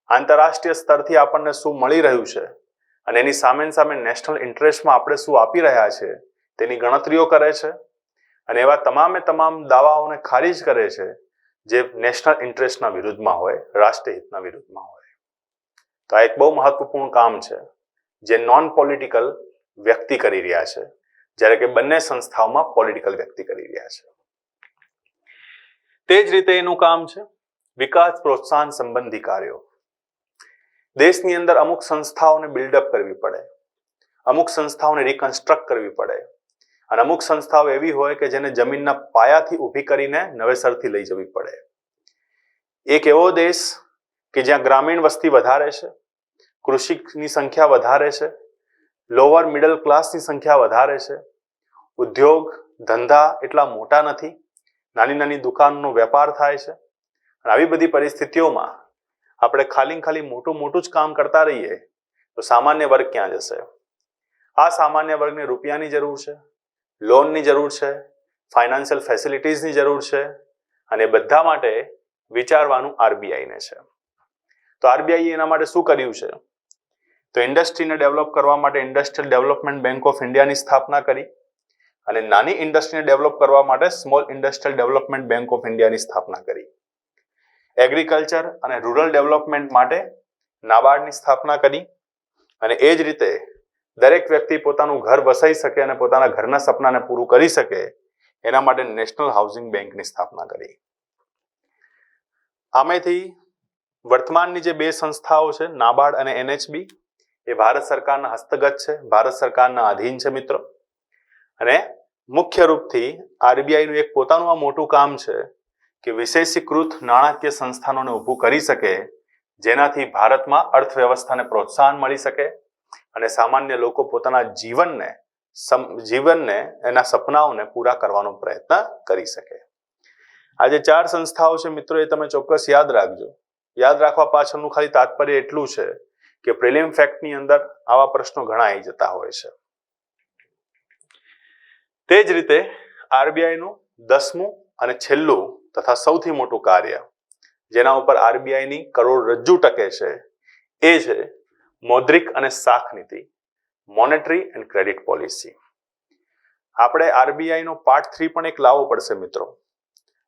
આંતરરાષ્ટ્રીય સ્તરથી આપણને શું મળી રહ્યું છે અને એની સામે નેશનલ ઇન્ટરેસ્ટમાં આપણે શું આપી રહ્યા છે તેની ગણતરીઓ કરે છે અને એવા તમામ દાવાઓને ખારીજ કરે છે જે નેશનલ ઇન્ટરેસ્ટના વિરુદ્ધમાં હોય, રાષ્ટ્રીય હિતના વિરુદ્ધમાં હોય. તો આ એક બહુ મહત્વપૂર્ણ કામ છે જે નોન પોલિટિકલ વ્યક્તિ કરી રહ્યા છે, જ્યારે કે બંને સંસ્થાઓમાં પોલિટિકલ વ્યક્તિ કરી રહ્યા છે. તે જ રીતે એનું કામ છે વિકાસ પ્રોત્સાહન સંબંધી કાર્યો. દેશની અંદર અમુક સંસ્થાઓને બિલ્ડઅપ કરવી પડે, અમુક સંસ્થાઓને રિકન્સ્ટ્રક્ટ કરવી પડે અને અમુક સંસ્થાઓ એવી હોય કે જેને જમીનના પાયાથી ઊભી કરીને નવેસરથી લઈ જવી પડે. એક એવો દેશ કે જ્યાં ગ્રામીણ વસ્તી વધારે છે, કૃષિની સંખ્યા વધારે છે, લોઅર મિડલ ક્લાસની સંખ્યા વધારે છે, ઉદ્યોગ ધંધા એટલા મોટા નથી, નાની દુકાનનો વેપાર થાય છે. અને આવી બધી પરિસ્થિતિઓમાં આપણે ખાલી મોટું જ કામ કરતા રહીએ તો સામાન્ય વર્ગ ક્યાં જશે? આ સામાન્ય વર્ગને રૂપિયાની જરૂર છે, લોનની જરૂર છે, ફાઇનાન્શિયલ ફેસિલિટીઝની જરૂર છે અને બધા માટે વિચારવાનું આરબીઆઈને છે. તો આરબીઆઈ એના માટે શું કર્યું છે? તો ઇન્ડસ્ટ્રીને ડેવલપ કરવા માટે ઇન્ડસ્ટ્રીયલ ડેવલપમેન્ટ બેંક ઓફ ઇન્ડિયાની સ્થાપના કરી અને નાની ઇન્ડસ્ટ્રીને ડેવલપ કરવા માટે small industrial development bank of ઇન્ડિયાની સ્થાપના કરી. એગ્રીકલ્ચર અને રૂરલ ડેવલપમેન્ટ માટે નાબાર્ડની સ્થાપના કરી અને એ જ રીતે દરેક વ્યક્તિ પોતાનું ઘર વસાઈ શકે અને પોતાના ઘરના સપનાને પૂરું કરી શકે એના માટે નેશનલ હાઉસિંગ બેંકની સ્થાપના કરી. આમાંથી વર્તમાનની જે 2 સંસ્થાઓ છે નાબાર્ડ અને એનએચબી એ ભારત સરકારના હસ્તગત છે, ભારત સરકારના અધીન છે મિત્રો. અને મુખ્ય રૂપથી આરબીઆઈનું એક પોતાનું આ મોટું કામ છે કે વિશેષીકૃત નાણાકીય સંસ્થાનોને ઊભું કરી શકે જેનાથી ભારતમાં અર્થવ્યવસ્થાને પ્રોત્સાહન મળી શકે અને સામાન્ય લોકો પોતાના જીવનને એના સપનાઓને પૂરા કરવાનો પ્રયત્ન કરી શકે. આ જે 4 સંસ્થાઓ છે મિત્રો એ તમે ચોક્કસ યાદ રાખજો. યાદ રાખવા પાછળનું ખાલી તાત્પર્ય એટલું છે કે પ્રિલિમ ફેક્ટની અંદર આવા પ્રશ્નો ઘણા આવી જતા હોય છે. તે જ રીતે આરબીઆઈનું 10મું અને છેલ્લું તથા સૌથી મોટું કાર્ય જેના ઉપર આરબીઆઈની કરોડરજ્જુ ટકે છે એ છે મૌદ્રિક અને શાખ નીતિ, મોનેટરી એન્ડ ક્રેડિટ પોલિસી. આપણે આરબીઆઈનો પાર્ટ 3 પણ એક લાવવો પડશે મિત્રો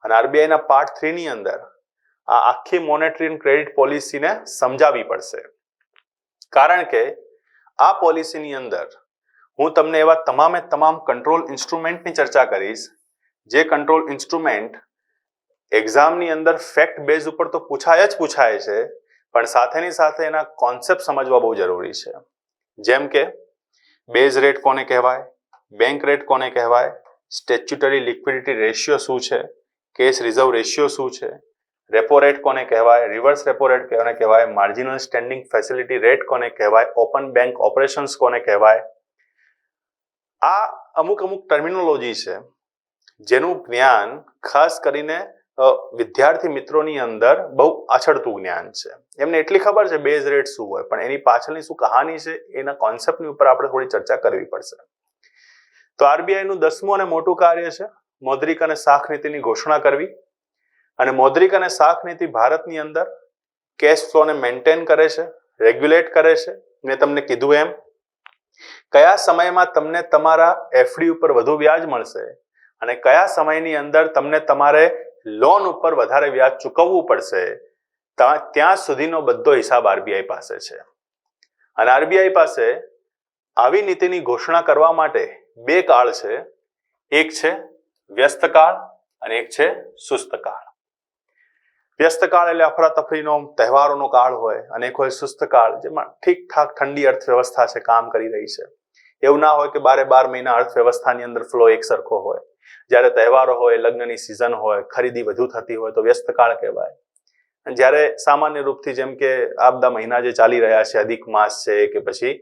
અને આરબીઆઈના પાર્ટ 3 ની અંદર આ આખી મોનેટરી એન્ડ ક્રેડિટ પોલિસીને સમજાવવી પડશે. કારણ કે આ પોલિસીની અંદર હું તમને એવા તમામ કંટ્રોલ ઇન્સ્ટ્રુમેન્ટની ચર્ચા કરીશ જે કંટ્રોલ ઇન્સ્ટ્રુમેન્ટ એક્ઝામની અંદર ફેક્ટ બેઝ ઉપર તો પૂછાય છે પણ સાથેની સાથે એના કોન્સેપ્ટ સમજવા બહુ જરૂરી છે. જેમ કે બેઝ રેટ કોને કહેવાય, બેંક રેટ કોને કહેવાય, સ્ટેચ્યુટરી લિક્વિડિટી રેશિયો શું છે, કેશ રિઝર્વ રેશિયો શું છે, રેપો રેટ કોને કહેવાય, રિવર્સ રેપો રેટ કોને કહેવાય, માર્જિનલ સ્ટેન્ડિંગ ફેસિલિટી રેટ કોને કહેવાય, ઓપન બેંક ઓપરેશન્સ કોને કહેવાય. આ અમુક ટર્મિનોલોજી છે જેનું જ્ઞાન ખાસ કરીને વિદ્યાર્થી મિત્રોની અંદર બહુ અછડતું જ્ઞાન છે. એમને એટલી ખબર છે બેઝ રેટ શું હોય, પણ એની પાછળની શું કહાની છે એના કોન્સેપ્ટની ઉપર આપણે થોડી ચર્ચા કરવી પડશે. તો આરબીઆઈનું 10મું અને મોટું કાર્ય છે મૌદ્રિક અને શાખ નીતિની ઘોષણા કરવી. અને મૌદ્રિક અને શાખ નીતિ ભારતની અંદર કેશ ફ્લોને મેન્ટેન કરે છે, રેગ્યુલેટ કરે છે. મેં તમને કીધું એમ કયા સમયમાં તમને તમારા એફડી ઉપર વધુ વ્યાજ મળશે અને કયા સમયની અંદર તમને તમારે લોન ઉપર વધારે વ્યાજ ચૂકવવું પડશે, ત્યાં સુધીનો બધો હિસાબ આરબીઆઈ પાસે છે. અને આરબીઆઈ પાસે આવી નીતિની ઘોષણા કરવા માટે 2 કાળ છે. એક છે વ્યસ્ત કાળ અને એક છે સુસ્ત કાળ. વ્યસ્ત કાળ એટલે અફરાતફરીનો તહેવારોનો કાળ હોય, અને એક હોય સુસ્ત કાળ જેમાં ઠીકઠાક ઠંડી અર્થવ્યવસ્થા છે, કામ કરી રહી છે. એવું ના હોય કે 12 મહિના અર્થવ્યવસ્થાની અંદર ફ્લો એક સરખો હોય. જ્યારે તહેવારો હોય, લગ્નની સિઝન હોય, ખરીદી વધુ થતી હોય તો વ્યસ્ત કાળ કહેવાય. અને જ્યારે સામાન્ય રૂપથી જેમ કે આ બધા મહિના જે ચાલી રહ્યા છે, અધિક માસ છે કે પછી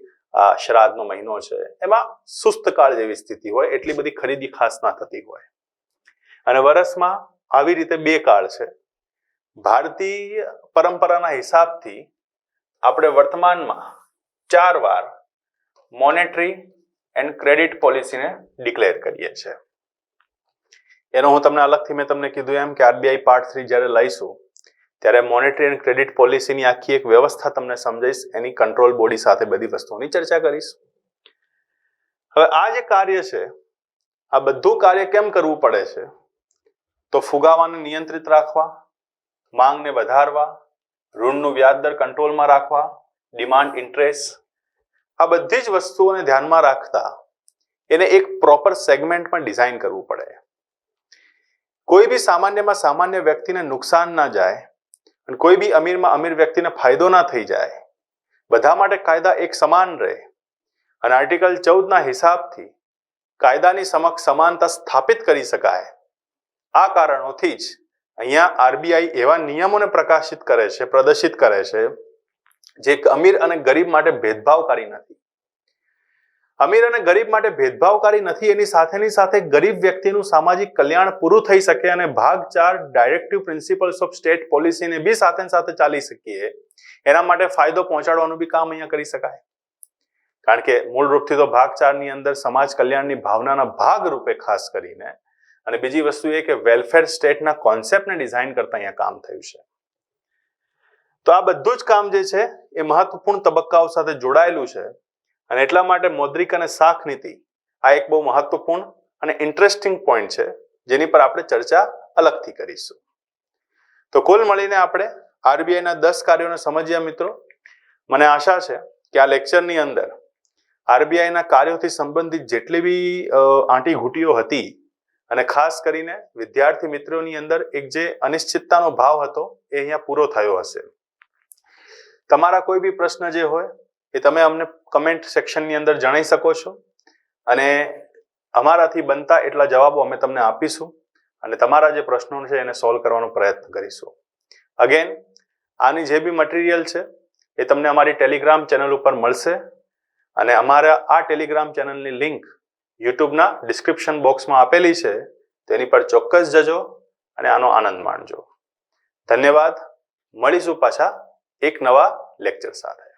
શ્રાદ્ધનો મહિનો છે, એમાં સુસ્ત કાળ જેવી સ્થિતિ હોય, એટલી બધી ખરીદી ખાસ ના થતી હોય. અને વર્ષમાં આવી રીતે 2 કાળ છે. ભારતીય પરંપરાના હિસાબથી આપણે વર્તમાનમાં 4 વાર મોનેટરી એન્ડ ક્રેડિટ પોલિસીને ડિક્લેર કરીએ છીએ. એનો હું તમને અલગથી મેં તમને કીધું એમ કે આરબીઆઈ પાર્ટ 3 જ્યારે લઈશું ત્યારે મોનેટરી એન્ડ ક્રેડિટ પોલિસીની આખી એક વ્યવસ્થા તમને સમજાઈશ, એની કંટ્રોલ બોડી સાથે બધી વસ્તુઓની ચર્ચા કરીશ. હવે આ જે કાર્ય છે, આ બધું કાર્ય કેમ કરવું પડે છે? તો ફુગાવાને નિયંત્રિત રાખવા, માંગને વધારવા, ઋણનું વ્યાજ દર કંટ્રોલમાં રાખવા, ડિમાન્ડ ઇન્ટરેસ્ટ, આ બધી જ વસ્તુઓને ધ્યાનમાં રાખતા એને એક પ્રોપર સેગમેન્ટ પણ ડિઝાઇન કરવું પડે. કોઈ બી સામાન્યમાં સામાન્ય વ્યક્તિને નુકસાન ના જાય અને કોઈ બી અમીરમાં અમીર વ્યક્તિને ફાયદો ના થઈ જાય, બધા માટે કાયદા એક સમાન રહે. અને આર્ટિકલ 14 ના હિસાબથી કાયદાની સમક્ષ સમાનતા સ્થાપિત કરી શકાય. આ કારણોથી જ અહીંયા આરબીઆઈ એવા નિયમોને પ્રદર્શિત કરે છે જે અમીર અને ગરીબ માટે ભેદભાવકારી નથી. અમીર અને ગરીબ માટે ભેદભાવકારી નથી, એની સાથે ગરીબ વ્યક્તિનું સામાજિક કલ્યાણ પૂરું થઈ શકે અને ભાગ 4 ડાયરેક્ટિવ પ્રિન્સિપલ્સ ઓફ સ્ટેટ પોલિસીને બી સાથે ચાલી શકીએ, એના માટે ફાયદો પહોંચાડવાનું બી કામ અહીંયા કરી શકાય. કારણ કે મૂળ રૂપથી તો ભાગ 4 ની અંદર સમાજ કલ્યાણની ભાવનાના ભાગ રૂપે ખાસ કરીને, અને બીજી વસ્તુ એ કે વેલફેર સ્ટેટના કોન્સેપ્ટને ડિઝાઇન કરતા અહીંયા કામ થયું છે. તો આ બધું જ કામ જે છે એ મહત્વપૂર્ણ તબક્કાઓ સાથે જોડાયેલું છે. અને એટલા માટે મૌદ્રિક અને શાખ નીતિ આ એક બહુ મહત્વપૂર્ણ અને ઇન્ટરેસ્ટિંગ પોઈન્ટ છે જેની પર આપણે ચર્ચા અલગથી કરીશું. તો કુલ મળીને આપણે આરબીઆઈના 10 કાર્યોને સમજ્યા મિત્રો. મને આશા છે કે આ લેક્ચરની અંદર આરબીઆઈના કાર્યોથી સંબંધિત જેટલી બી આંટીઘૂંટીઓ હતી અને ખાસ કરીને વિદ્યાર્થી મિત્રોની અંદર એક જે અનિશ્ચિતતાનો ભાવ હતો એ અહીંયા પૂરો થયો હશે. તમારા કોઈ બી પ્રશ્ન જે હોય એ તમે અમને કમેન્ટ સેક્શનની અંદર જણાવી શકો છો, અને અમારાથી બનતા એટલા જવાબો અમે તમને આપીશું અને તમારા જે પ્રશ્નો છે એને સોલ્વ કરવાનો પ્રયત્ન કરીશું. અગેન આની જે બી મટીરિયલ છે એ તમને અમારી ટેલિગ્રામ ચેનલ ઉપર મળશે, અને અમારા આ ટેલિગ્રામ ચેનલની લિંક યુટ્યુબના ડિસ્ક્રિપ્શન બોક્સમાં આપેલી છે, તેની પર ચોક્કસ જજો અને આનો આનંદ માણજો. ધન્યવાદ. મળીશું પાછા એક નવા લેક્ચર સાથે.